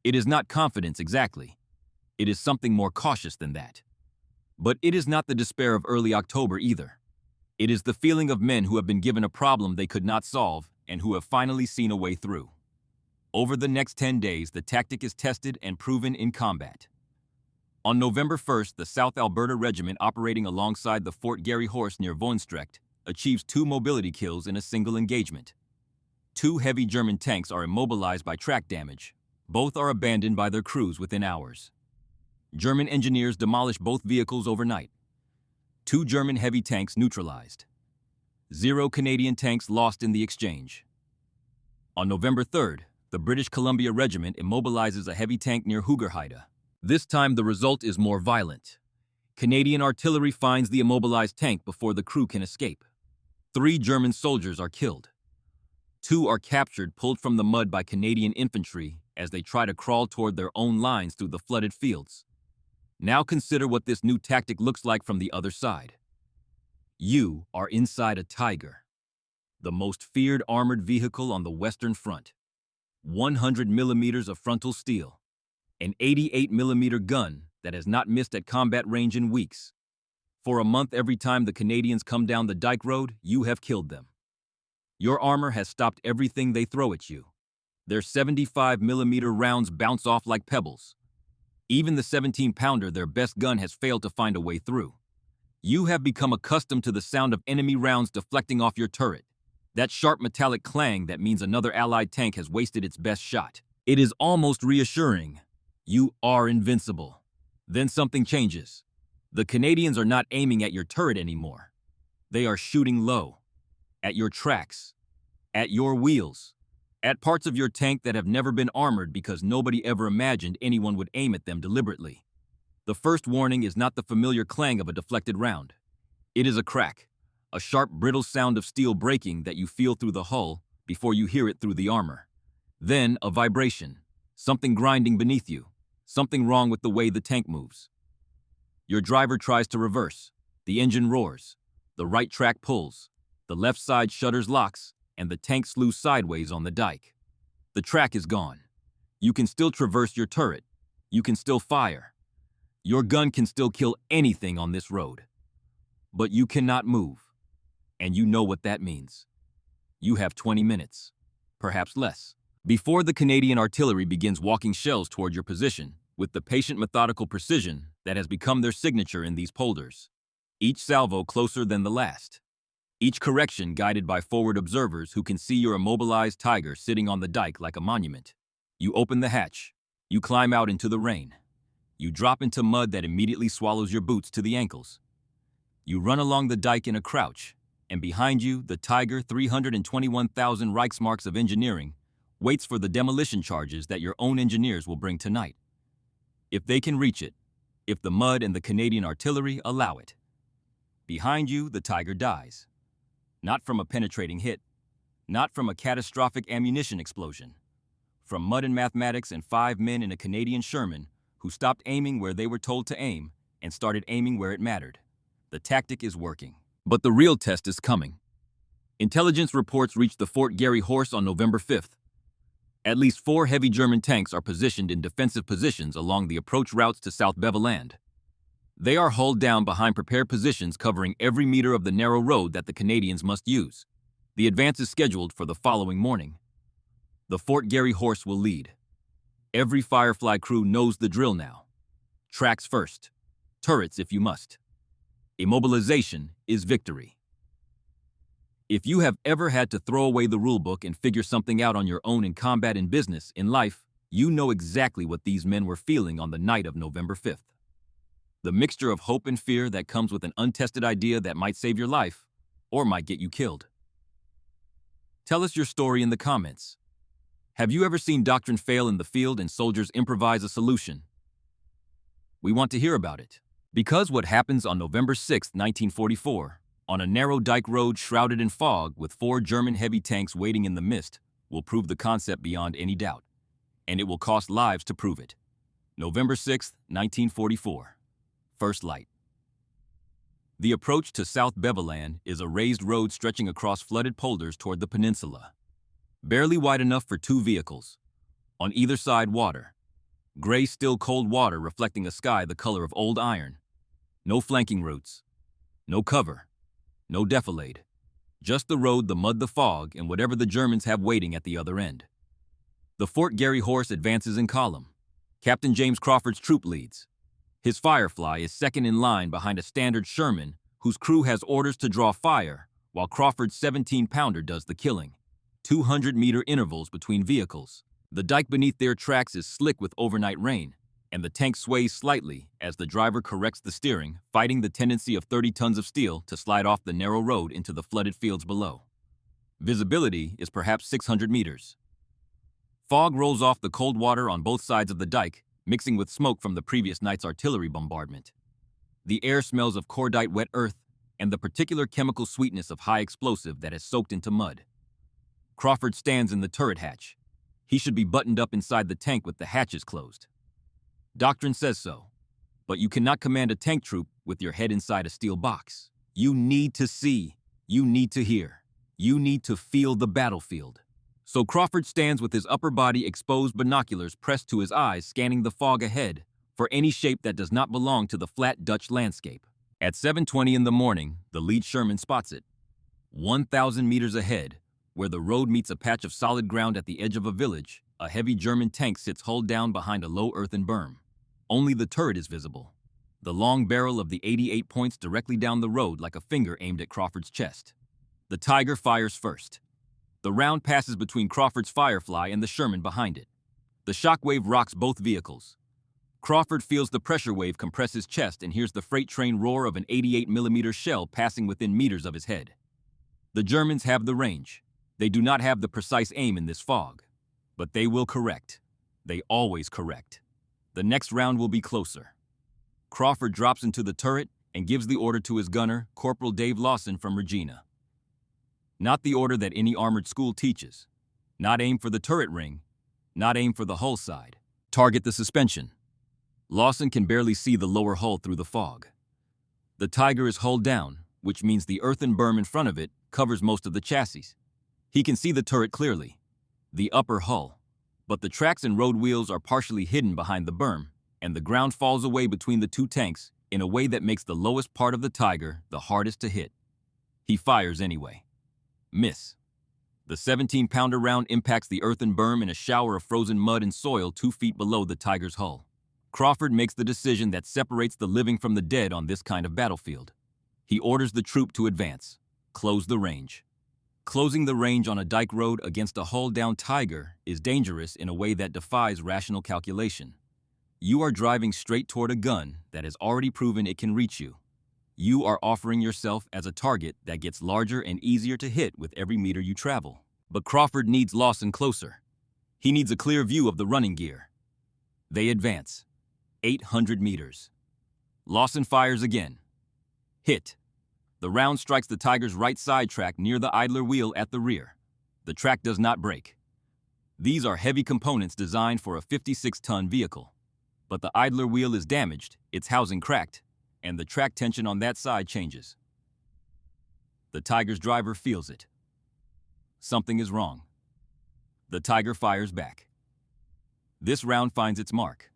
It is not confidence exactly. It is something more cautious than that. But it is not the despair of early October either. It is the feeling of men who have been given a problem they could not solve and who have finally seen a way through. Over the next 10 days, the tactic is tested and proven in combat. On November 1st, the South Alberta Regiment operating alongside the Fort Garry Horse near Voenstrecht achieves 2 mobility kills in a single engagement. 2 heavy German tanks are immobilized by track damage. Both are abandoned by their crews within hours. German engineers demolish both vehicles overnight. 2 German heavy tanks neutralized. 0 Canadian tanks lost in the exchange. On November 3rd, the British Columbia Regiment immobilizes a heavy tank near Hoogerheide. This time the result is more violent. Canadian artillery finds the immobilized tank before the crew can escape. 3 German soldiers are killed. 2 are captured, pulled from the mud by Canadian infantry as they try to crawl toward their own lines through the flooded fields. Now consider what this new tactic looks like from the other side. You are inside a Tiger, the most feared armored vehicle on the Western Front. 100 millimeters of frontal steel, an 88 millimeter gun that has not missed at combat range in weeks. For a month, every time the Canadians come down the Dyke Road, you have killed them. Your armor has stopped everything they throw at you. Their 75 millimeter rounds bounce off like pebbles. Even the 17-pounder, their best gun, has failed to find a way through. You have become accustomed to the sound of enemy rounds deflecting off your turret. That sharp metallic clang that means another Allied tank has wasted its best shot. It is almost reassuring. You are invincible. Then something changes. The Canadians are not aiming at your turret anymore. They are shooting low. At your tracks. At your wheels. At parts of your tank that have never been armored because nobody ever imagined anyone would aim at them deliberately. The first warning is not the familiar clang of a deflected round. It is a crack, a sharp, brittle sound of steel breaking that you feel through the hull before you hear it through the armor. Then a vibration, something grinding beneath you, something wrong with the way the tank moves. Your driver tries to reverse. The engine roars. The right track pulls. The left side shutters locks, and the tank slews sideways on the dike. The track is gone. You can still traverse your turret. You can still fire. Your gun can still kill anything on this road. But you cannot move. And you know what that means. You have 20 minutes, perhaps less, before the Canadian artillery begins walking shells toward your position with the patient, methodical precision that has become their signature in these polders. Each salvo closer than the last. Each correction guided by forward observers who can see your immobilized Tiger sitting on the dike like a monument. You open the hatch. You climb out into the rain. You drop into mud that immediately swallows your boots to the ankles. You run along the dike in a crouch, and behind you, the Tiger, 321,000 Reichsmarks of engineering, waits for the demolition charges that your own engineers will bring tonight. If they can reach it, if the mud and the Canadian artillery allow it. Behind you, the Tiger dies. Not from a penetrating hit, not from a catastrophic ammunition explosion. From mud and mathematics and 5 men in a Canadian Sherman who stopped aiming where they were told to aim and started aiming where it mattered. The tactic is working. But the real test is coming. Intelligence reports reached the Fort Garry Horse on November 5th. At least 4 heavy German tanks are positioned in defensive positions along the approach routes to South Beveland. They are hulled down behind prepared positions covering every meter of the narrow road that the Canadians must use. The advance is scheduled for the following morning. The Fort Garry Horse will lead. Every Firefly crew knows the drill now. Tracks first. Turrets if you must. Immobilization is victory. If you have ever had to throw away the rulebook and figure something out on your own in combat, in business, in life, you know exactly what these men were feeling on the night of November 5th. The mixture of hope and fear that comes with an untested idea that might save your life or might get you killed. Tell us your story in the comments. Have you ever seen doctrine fail in the field and soldiers improvise a solution? We want to hear about it. Because what happens on November 6, 1944, on a narrow dike road shrouded in fog with 4 German heavy tanks waiting in the mist, will prove the concept beyond any doubt. And it will cost lives to prove it. November 6, 1944. First light. The approach to South Beveland is a raised road stretching across flooded polders toward the peninsula. Barely wide enough for 2 vehicles. On either side, water. Gray, still cold water reflecting a sky the color of old iron. No flanking routes. No cover. No defilade. Just the road, the mud, the fog, and whatever the Germans have waiting at the other end. The Fort Garry horse advances in column. Captain James Crawford's troop leads. His Firefly is second in line behind a standard Sherman, whose crew has orders to draw fire, while Crawford's 17-pounder does the killing. 200-meter intervals between vehicles. The dike beneath their tracks is slick with overnight rain, and the tank sways slightly as the driver corrects the steering, fighting the tendency of 30 tons of steel to slide off the narrow road into the flooded fields below. Visibility is perhaps 600 meters. Fog rolls off the cold water on both sides of the dike, mixing with smoke from the previous night's artillery bombardment. The air smells of cordite wet earth and the particular chemical sweetness of high explosive that has soaked into mud. Crawford stands in the turret hatch. He should be buttoned up inside the tank with the hatches closed. Doctrine says so, but you cannot command a tank troop with your head inside a steel box. You need to see, you need to hear, you need to feel the battlefield. So Crawford stands with his upper body exposed, binoculars pressed to his eyes, scanning the fog ahead for any shape that does not belong to the flat Dutch landscape. At 7:20 in the morning, the lead Sherman spots it. 1,000 meters ahead, where the road meets a patch of solid ground at the edge of a village, a heavy German tank sits hull down behind a low earthen berm. Only the turret is visible. The long barrel of the 88 points directly down the road like a finger aimed at Crawford's chest. The Tiger fires first. The round passes between Crawford's Firefly and the Sherman behind it. The shockwave rocks both vehicles. Crawford feels the pressure wave compress his chest and hears the freight train roar of an 88mm shell passing within meters of his head. The Germans have the range. They do not have the precise aim in this fog. But they will correct. They always correct. The next round will be closer. Crawford drops into the turret and gives the order to his gunner, Corporal Dave Lawson from Regina. Not the order that any armored school teaches. Not aim for the turret ring. Not aim for the hull side. Target the suspension. Lawson can barely see the lower hull through the fog. The Tiger is hull down, which means the earthen berm in front of it covers most of the chassis. He can see the turret clearly, the upper hull, but the tracks and road wheels are partially hidden behind the berm, and the ground falls away between the two tanks in a way that makes the lowest part of the Tiger the hardest to hit. He fires anyway. Miss. The 17-pounder round impacts the earthen berm in a shower of frozen mud and soil 2 feet below the Tiger's hull. Crawford makes the decision that separates the living from the dead on this kind of battlefield. He orders the troop to advance. Close the range. Closing the range on a dike road against a hull-down Tiger is dangerous in a way that defies rational calculation. You are driving straight toward a gun that has already proven it can reach you. You are offering yourself as a target that gets larger and easier to hit with every meter you travel. But Crawford needs Lawson closer. He needs a clear view of the running gear. They advance. 800 meters. Lawson fires again. Hit. The round strikes the Tiger's right side track near the idler wheel at the rear. The track does not break. These are heavy components designed for a 56-ton vehicle. But the idler wheel is damaged, its housing cracked, and the track tension on that side changes. The Tiger's driver feels it. Something is wrong. The Tiger fires back. This round finds its mark.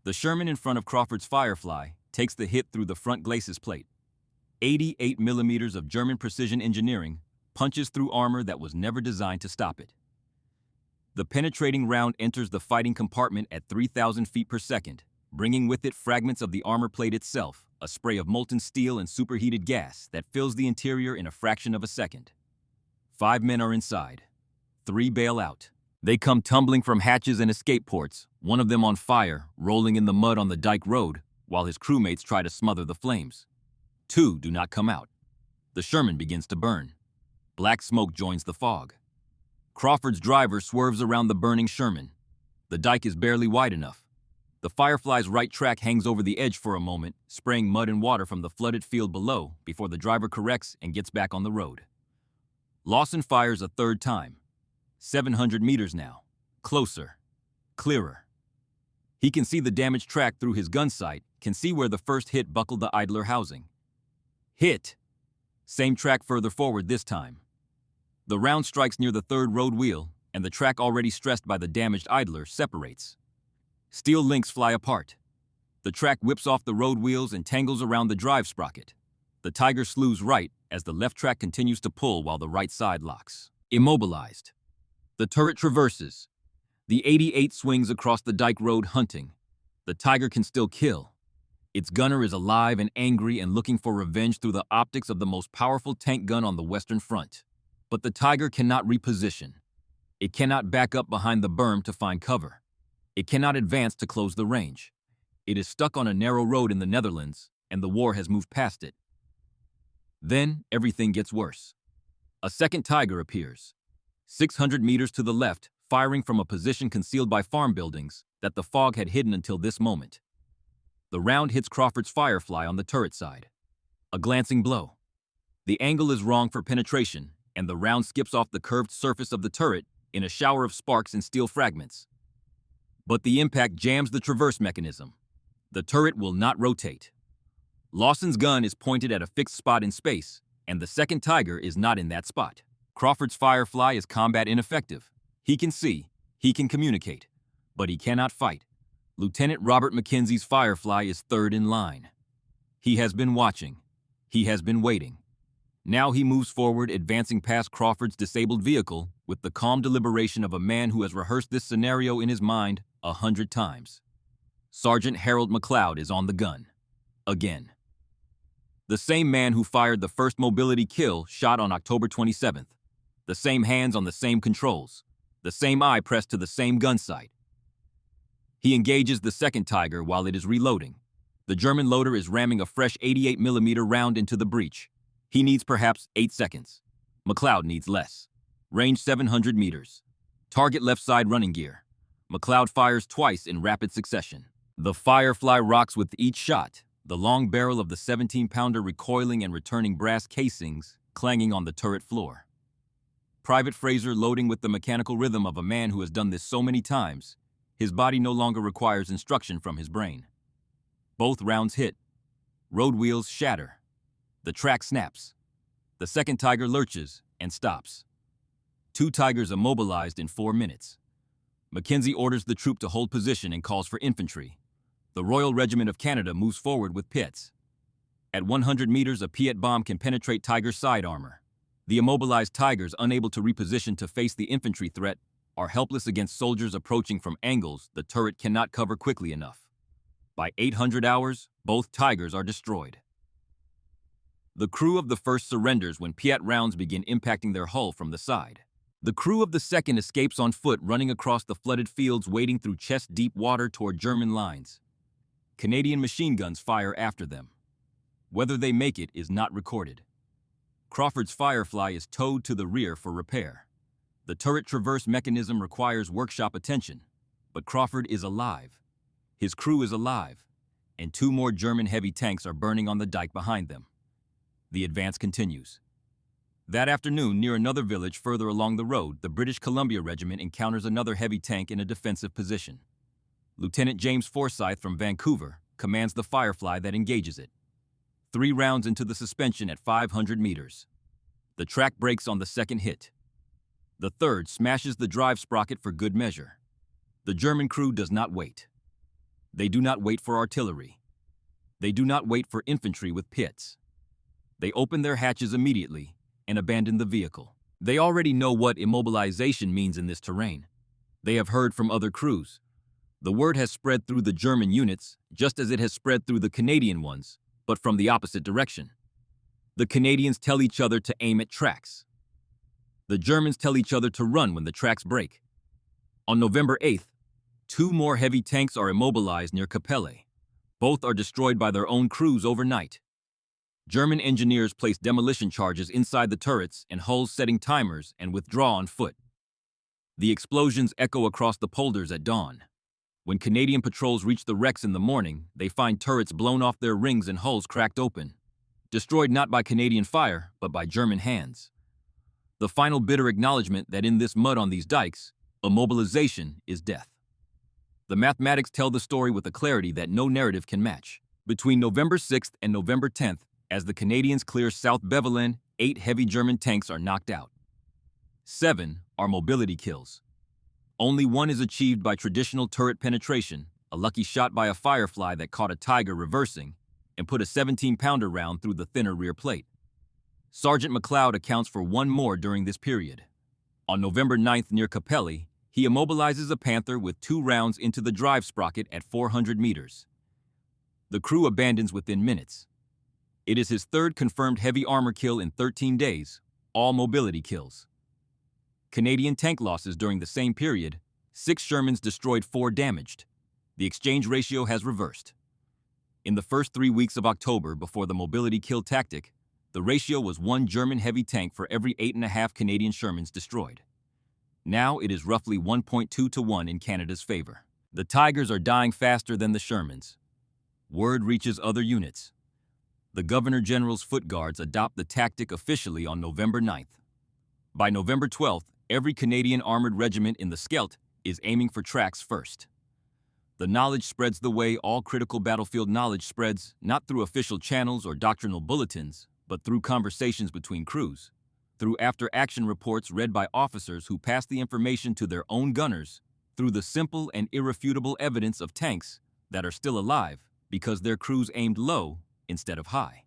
The Sherman in front of Crawford's Firefly takes the hit through the front glacis plate. 88 millimeters of German precision engineering punches through armor that was never designed to stop it. The penetrating round enters the fighting compartment at 3,000 feet per second, bringing with it fragments of the armor plate itself, a spray of molten steel and superheated gas that fills the interior in a fraction of a second. 5 men are inside. 3 bail out. They come tumbling from hatches and escape ports, one of them on fire, rolling in the mud on the dike road, while his crewmates try to smother the flames. 2 do not come out. The Sherman begins to burn. Black smoke joins the fog. Crawford's driver swerves around the burning Sherman. The dike is barely wide enough. The Firefly's right track hangs over the edge for a moment, spraying mud and water from the flooded field below before the driver corrects and gets back on the road. Lawson fires a third time. 700 meters now. Closer. Clearer. He can see the damaged track through his gun sight, can see where the first hit buckled the idler housing. Hit! Same track further forward this time. The round strikes near the third road wheel, and the track already stressed by the damaged idler separates. Steel links fly apart. The track whips off the road wheels and tangles around the drive sprocket. The Tiger slews right as the left track continues to pull while the right side locks. Immobilized. The turret traverses. The 88 swings across the dike road hunting. The Tiger can still kill. Its gunner is alive and angry and looking for revenge through the optics of the most powerful tank gun on the Western Front. But the Tiger cannot reposition. It cannot back up behind the berm to find cover. It cannot advance to close the range. It is stuck on a narrow road in the Netherlands, and the war has moved past it. Then, everything gets worse. A second Tiger appears. 600 meters to the left, firing from a position concealed by farm buildings that the fog had hidden until this moment. The round hits Crawford's Firefly on the turret side. A glancing blow. The angle is wrong for penetration, and the round skips off the curved surface of the turret in a shower of sparks and steel fragments. But the impact jams the traverse mechanism. The turret will not rotate. Lawson's gun is pointed at a fixed spot in space, and the second Tiger is not in that spot. Crawford's Firefly is combat ineffective. He can see, he can communicate, but he cannot fight. Lieutenant Robert McKenzie's Firefly is third in line. He has been watching. He has been waiting. Now he moves forward, advancing past Crawford's disabled vehicle with the calm deliberation of a man who has rehearsed this scenario in his mind 100 times. Sergeant Harold McLeod is on the gun. Again. The same man who fired the first mobility kill shot on October 27th. The same hands on the same controls. The same eye pressed to the same gun sight. He engages the second Tiger while it is reloading. The German loader is ramming a fresh 88mm round into the breech. He needs perhaps 8 seconds. McLeod needs less. Range 700 meters. Target left side running gear. McLeod fires twice in rapid succession. The Firefly rocks with each shot, the long barrel of the 17-pounder recoiling and returning brass casings clanging on the turret floor. Private Fraser loading with the mechanical rhythm of a man who has done this so many times, his body no longer requires instruction from his brain. Both rounds hit. Road wheels shatter. The track snaps. The second Tiger lurches and stops. 2 Tigers immobilized in 4 minutes. Mackenzie orders the troop to hold position and calls for infantry. The Royal Regiment of Canada moves forward with Piets. At 100 meters, a Piet bomb can penetrate Tiger's side armor. The immobilized Tigers, unable to reposition to face the infantry threat, are helpless against soldiers approaching from angles the turret cannot cover quickly enough. By 800 hours, both Tigers are destroyed. The crew of the first surrenders when Piet rounds begin impacting their hull from the side. The crew of the second escapes on foot, running across the flooded fields, wading through chest-deep water toward German lines. Canadian machine guns fire after them. Whether they make it is not recorded. Crawford's Firefly is towed to the rear for repair. The turret traverse mechanism requires workshop attention, but Crawford is alive. His crew is alive, and 2 more German heavy tanks are burning on the dike behind them. The advance continues. That afternoon, near another village further along the road, the British Columbia Regiment encounters another heavy tank in a defensive position. Lieutenant James Forsyth from Vancouver commands the Firefly that engages it. 3 rounds into the suspension at 500 meters. The track breaks on the second hit. The third smashes the drive sprocket for good measure. The German crew does not wait. They do not wait for artillery. They do not wait for infantry with pits. They open their hatches immediately and abandon the vehicle. They already know what immobilization means in this terrain. They have heard from other crews. The word has spread through the German units, just as it has spread through the Canadian ones, but from the opposite direction. The Canadians tell each other to aim at tracks. The Germans tell each other to run when the tracks break. On November 8th, 2 more heavy tanks are immobilized near Capelle. Both are destroyed by their own crews overnight. German engineers place demolition charges inside the turrets and hulls, setting timers, and withdraw on foot. The explosions echo across the polders at dawn. When Canadian patrols reach the wrecks in the morning, they find turrets blown off their rings and hulls cracked open, destroyed not by Canadian fire, but by German hands. The final bitter acknowledgement that in this mud on these dikes, immobilization is death. The mathematics tell the story with a clarity that no narrative can match. Between November 6th and November 10th, as the Canadians clear South Beveland, 8 heavy German tanks are knocked out. 7 are mobility kills. Only 1 is achieved by traditional turret penetration, a lucky shot by a Firefly that caught a Tiger reversing and put a 17-pounder round through the thinner rear plate. Sergeant McLeod accounts for 1 more during this period. On November 9th near Capelli, he immobilizes a Panther with 2 rounds into the drive sprocket at 400 meters. The crew abandons within minutes. It is his 3rd confirmed heavy armor kill in 13 days, all mobility kills. Canadian tank losses during the same period: 6 Shermans destroyed, 4 damaged. The exchange ratio has reversed. In the first 3 weeks of October, before the mobility kill tactic, the ratio was 1 German heavy tank for every 8.5 Canadian Shermans destroyed. Now it is roughly 1.2 to 1 in Canada's favor. The Tigers are dying faster than the Shermans. Word reaches other units. The Governor General's Foot Guards adopt the tactic officially on November 9th. By November 12th, every Canadian armored regiment in the Scheldt is aiming for tracks first. The knowledge spreads the way all critical battlefield knowledge spreads, not through official channels or doctrinal bulletins, but through conversations between crews, through after-action reports read by officers who pass the information to their own gunners, through the simple and irrefutable evidence of tanks that are still alive because their crews aimed low instead of high.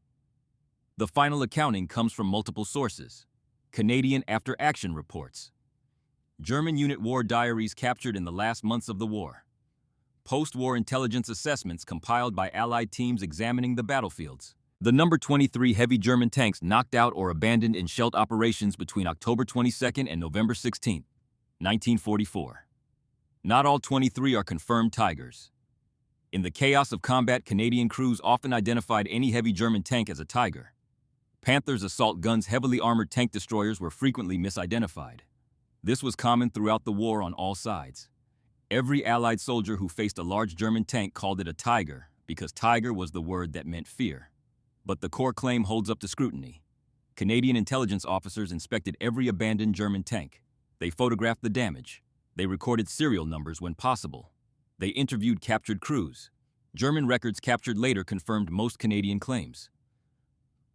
The final accounting comes from multiple sources: Canadian after-action reports, German unit war diaries captured in the last months of the war, post-war intelligence assessments compiled by Allied teams examining the battlefields. The number 23 heavy German tanks knocked out or abandoned in Scheldt operations between October 22nd and November 16th, 1944. Not all 23 are confirmed Tigers. In the chaos of combat, Canadian crews often identified any heavy German tank as a Tiger. Panther's assault guns' heavily armored tank destroyers were frequently misidentified. This was common throughout the war on all sides. Every Allied soldier who faced a large German tank called it a Tiger because Tiger was the word that meant fear. But the core claim holds up to scrutiny. Canadian intelligence officers inspected every abandoned German tank. They photographed the damage. They recorded serial numbers when possible. They interviewed captured crews. German records captured later confirmed most Canadian claims.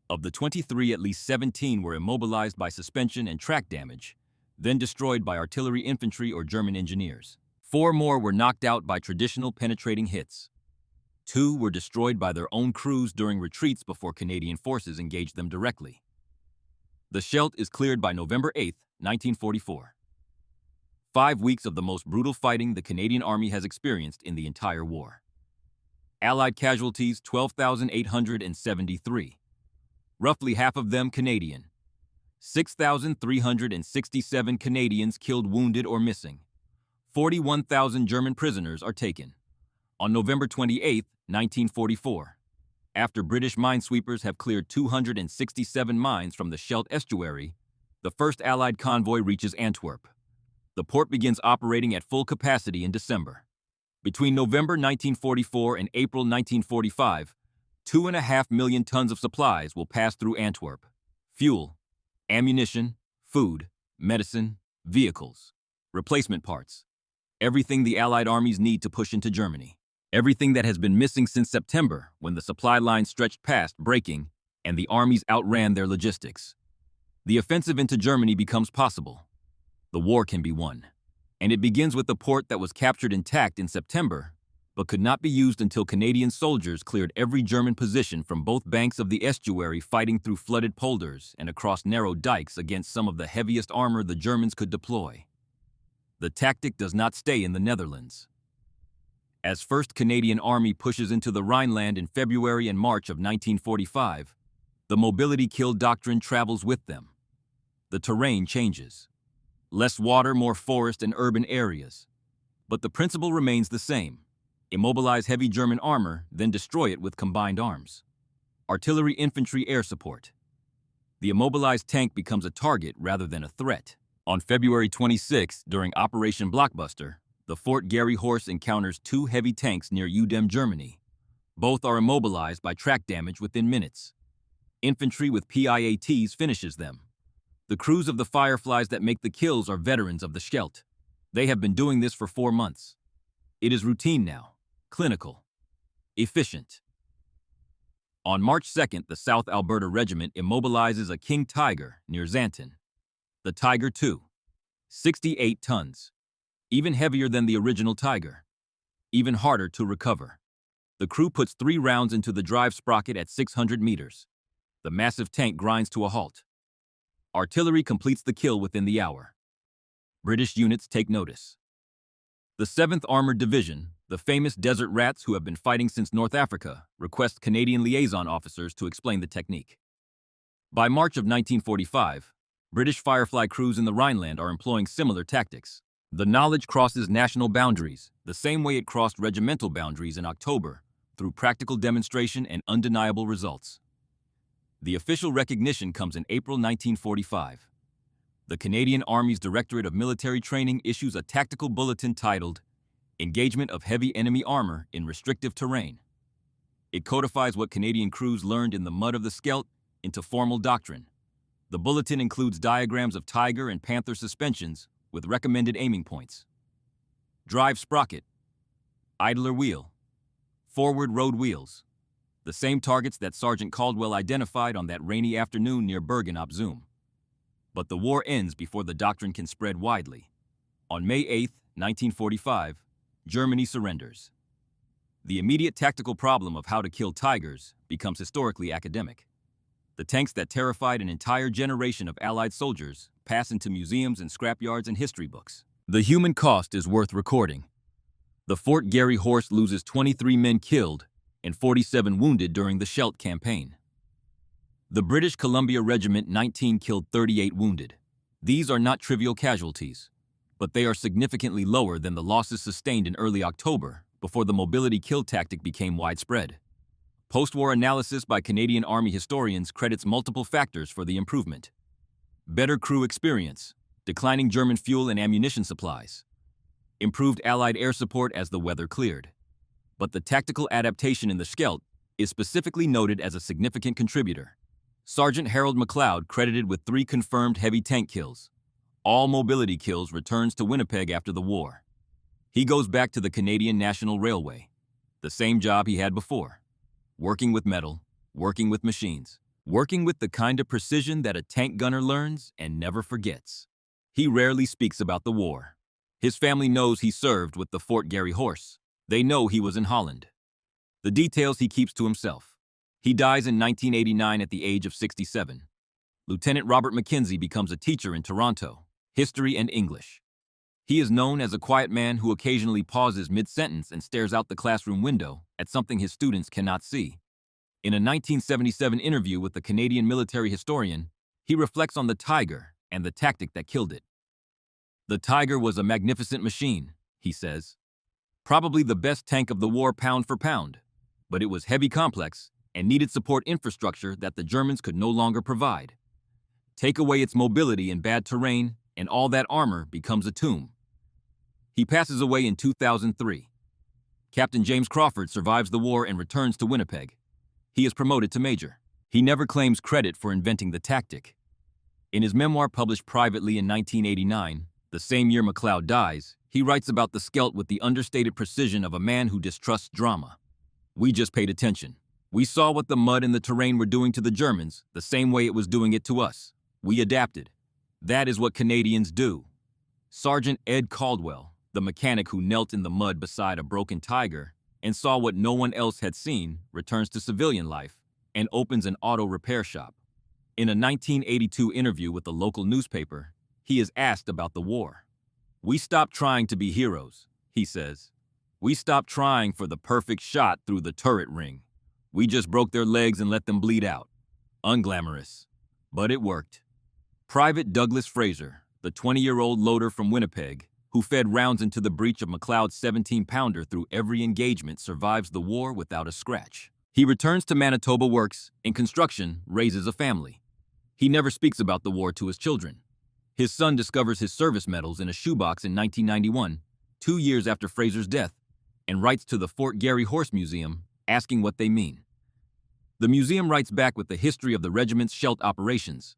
Of the 23, at least 17 were immobilized by suspension and track damage, then destroyed by artillery infantry or German engineers. 4 more were knocked out by traditional penetrating hits. 2 were destroyed by their own crews during retreats before Canadian forces engaged them directly. The Scheldt is cleared by November 8, 1944. 5 weeks of the most brutal fighting the Canadian Army has experienced in the entire war. Allied casualties 12,873. Roughly half of them Canadian. 6,367 Canadians killed, wounded, or missing. 41,000 German prisoners are taken. On November 28, 1944, after British minesweepers have cleared 267 mines from the Scheldt estuary, the first Allied convoy reaches Antwerp. The port begins operating at full capacity in December. Between November 1944 and April 1945, 2.5 million tons of supplies will pass through Antwerp: fuel, ammunition, food, medicine, vehicles, replacement parts, everything the Allied armies need to push into Germany. Everything that has been missing since September, when the supply line stretched past breaking and the armies outran their logistics. The offensive into Germany becomes possible. The war can be won. And it begins with the port that was captured intact in September, but could not be used until Canadian soldiers cleared every German position from both banks of the estuary, fighting through flooded polders and across narrow dikes against some of the heaviest armor the Germans could deploy. The tactic does not stay in the Netherlands. As 1st Canadian Army pushes into the Rhineland in February and March of 1945, the mobility kill doctrine travels with them. The terrain changes. Less water, more forest and urban areas. But the principle remains the same. Immobilize heavy German armor, then destroy it with combined arms. Artillery, infantry, air support. The immobilized tank becomes a target rather than a threat. On February 26, during Operation Blockbuster, the Fort Garry Horse encounters 2 heavy tanks near Udem, Germany. Both are immobilized by track damage within minutes. Infantry with PIATs finishes them. The crews of the Fireflies that make the kills are veterans of the Scheldt. They have been doing this for 4 months. It is routine now, clinical, efficient. On March 2nd, the South Alberta Regiment immobilizes a king tiger near Xanten. The Tiger II, 68 tons, even heavier than the original Tiger, even harder to recover. The crew puts 3 rounds into the drive sprocket at 600 meters. The massive tank grinds to a halt. Artillery completes the kill within the hour. British units take notice. The 7th Armored Division, the famous desert rats who have been fighting since North Africa, request Canadian liaison officers to explain the technique. By March of 1945, British Firefly crews in the Rhineland are employing similar tactics. The knowledge crosses national boundaries, the same way it crossed regimental boundaries in October, through practical demonstration and undeniable results. The official recognition comes in April 1945. The Canadian Army's Directorate of Military Training issues a tactical bulletin titled Engagement of Heavy Enemy Armor in Restrictive Terrain. It codifies what Canadian crews learned in the mud of the Scheldt into formal doctrine. The bulletin includes diagrams of Tiger and Panther suspensions with recommended aiming points. Drive sprocket, idler wheel, forward road wheels, the same targets that Sergeant Caldwell identified on that rainy afternoon near Bergen op Zoom. But the war ends before the doctrine can spread widely. On May 8, 1945, Germany surrenders. The immediate tactical problem of how to kill tigers becomes historically academic. The tanks that terrified an entire generation of Allied soldiers pass into museums and scrapyards and history books. The human cost is worth recording. The Fort Garry Horse loses 23 men killed and 47 wounded during the Scheldt campaign. The British Columbia Regiment 19 killed 38 wounded. These are not trivial casualties, but they are significantly lower than the losses sustained in early October before the mobility kill tactic became widespread. Post-war analysis by Canadian Army historians credits multiple factors for the improvement. Better crew experience, declining German fuel and ammunition supplies, improved Allied air support as the weather cleared. But the tactical adaptation in the Scheldt is specifically noted as a significant contributor. Sergeant Harold McLeod, credited with 3 confirmed heavy tank kills. All mobility kills, returns to Winnipeg after the war. He goes back to the Canadian National Railway, the same job he had before. Working with metal, working with machines, working with the kind of precision that a tank gunner learns and never forgets. He rarely speaks about the war. His family knows he served with the Fort Garry Horse. They know he was in Holland. The details he keeps to himself. He dies in 1989 at the age of 67. Lieutenant Robert Mackenzie becomes a teacher in Toronto, history and English. He is known as a quiet man who occasionally pauses mid-sentence and stares out the classroom window at something his students cannot see. In a 1977 interview with the Canadian military historian, he reflects on the Tiger and the tactic that killed it. The Tiger was a magnificent machine, he says. Probably the best tank of the war pound for pound, but it was heavy, complex, and needed support infrastructure that the Germans could no longer provide. Take away its mobility in bad terrain, and all that armor becomes a tomb. He passes away in 2003. Captain James Crawford survives the war and returns to Winnipeg. He is promoted to major. He never claims credit for inventing the tactic. In his memoir published privately in 1989, the same year McLeod dies, he writes about the Scheldt with the understated precision of a man who distrusts drama. We just paid attention. We saw what the mud and the terrain were doing to the Germans, the same way it was doing it to us. We adapted. That is what Canadians do. Sergeant Ed Caldwell, the mechanic who knelt in the mud beside a broken Tiger and saw what no one else had seen, returns to civilian life and opens an auto repair shop. In a 1982 interview with a local newspaper, he is asked about the war. "We stopped trying to be heroes," he says. "We stopped trying for the perfect shot through the turret ring. We just broke their legs and let them bleed out. Unglamorous. But it worked." Private Douglas Fraser, the 20-year-old loader from Winnipeg, who fed rounds into the breech of McLeod's 17-pounder through every engagement, survives the war without a scratch. He returns to Manitoba, works in construction, raises a family. He never speaks about the war to his children. His son discovers his service medals in a shoebox in 1991, 2 years after Fraser's death, and writes to the Fort Garry Horse Museum, asking what they mean. The museum writes back with the history of the regiment's Scheldt operations.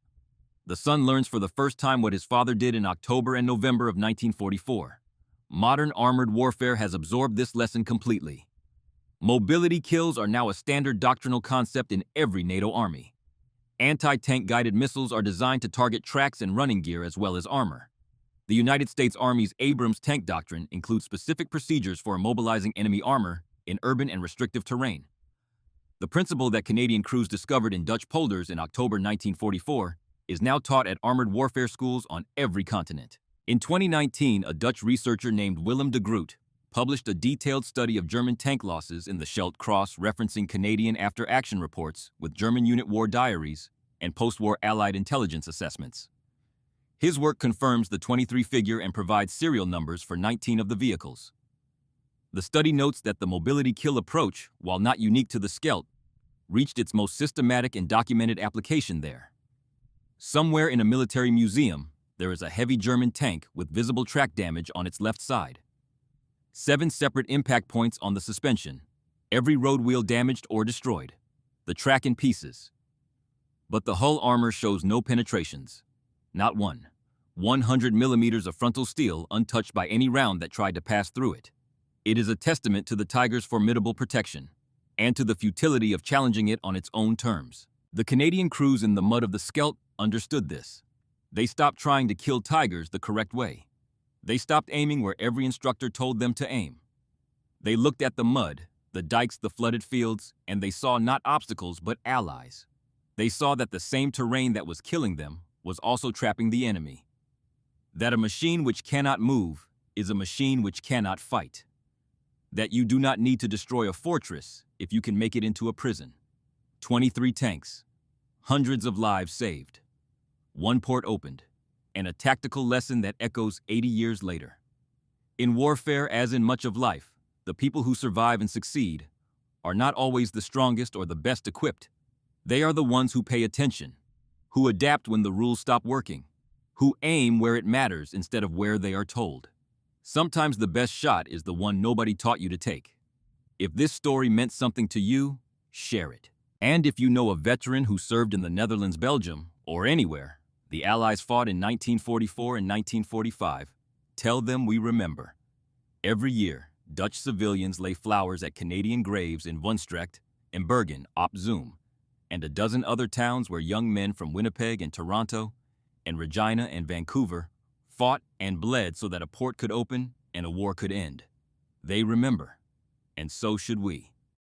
The son learns for the first time what his father did in October and November of 1944. Modern armored warfare has absorbed this lesson completely. Mobility kills are now a standard doctrinal concept in every NATO army. Anti-tank guided missiles are designed to target tracks and running gear as well as armor. The United States Army's Abrams tank doctrine includes specific procedures for immobilizing enemy armor in urban and restrictive terrain. The principle that Canadian crews discovered in Dutch polders in October 1944 is now taught at armored warfare schools on every continent. In 2019, a Dutch researcher named Willem de Groot published a detailed study of German tank losses in the Scheldt Cross, referencing Canadian after-action reports with German unit war diaries and post-war Allied intelligence assessments. His work confirms the 23 figure and provides serial numbers for 19 of the vehicles. The study notes that the mobility kill approach, while not unique to the Scheldt, reached its most systematic and documented application there. Somewhere in a military museum, there is a heavy German tank with visible track damage on its left side. 7 separate impact points on the suspension, every road wheel damaged or destroyed, the track in pieces. But the hull armor shows no penetrations, not one. 100 millimeters of frontal steel untouched by any round that tried to pass through it. It is a testament to the Tiger's formidable protection, and to the futility of challenging it on its own terms. The Canadian crews in the mud of the Scheldt understood this. They stopped trying to kill Tigers the correct way. They stopped aiming where every instructor told them to aim. They looked at the mud, the dikes, the flooded fields, and they saw not obstacles but allies. They saw that the same terrain that was killing them was also trapping the enemy. That a machine which cannot move is a machine which cannot fight. That you do not need to destroy a fortress if you can make it into a prison. 23 tanks, hundreds of lives saved, one port opened, and a tactical lesson that echoes 80 years later. In warfare, as in much of life, the people who survive and succeed are not always the strongest or the best equipped. They are the ones who pay attention, who adapt when the rules stop working, who aim where it matters instead of where they are told. Sometimes the best shot is the one nobody taught you to take. If this story meant something to you, share it. And if you know a veteran who served in the Netherlands, Belgium, or anywhere the Allies fought in 1944 and 1945, tell them we remember. Every year, Dutch civilians lay flowers at Canadian graves in Woensdrecht and Bergen op Zoom, and a dozen other towns where young men from Winnipeg and Toronto and Regina and Vancouver fought and bled so that a port could open and a war could end. They remember, and so should we.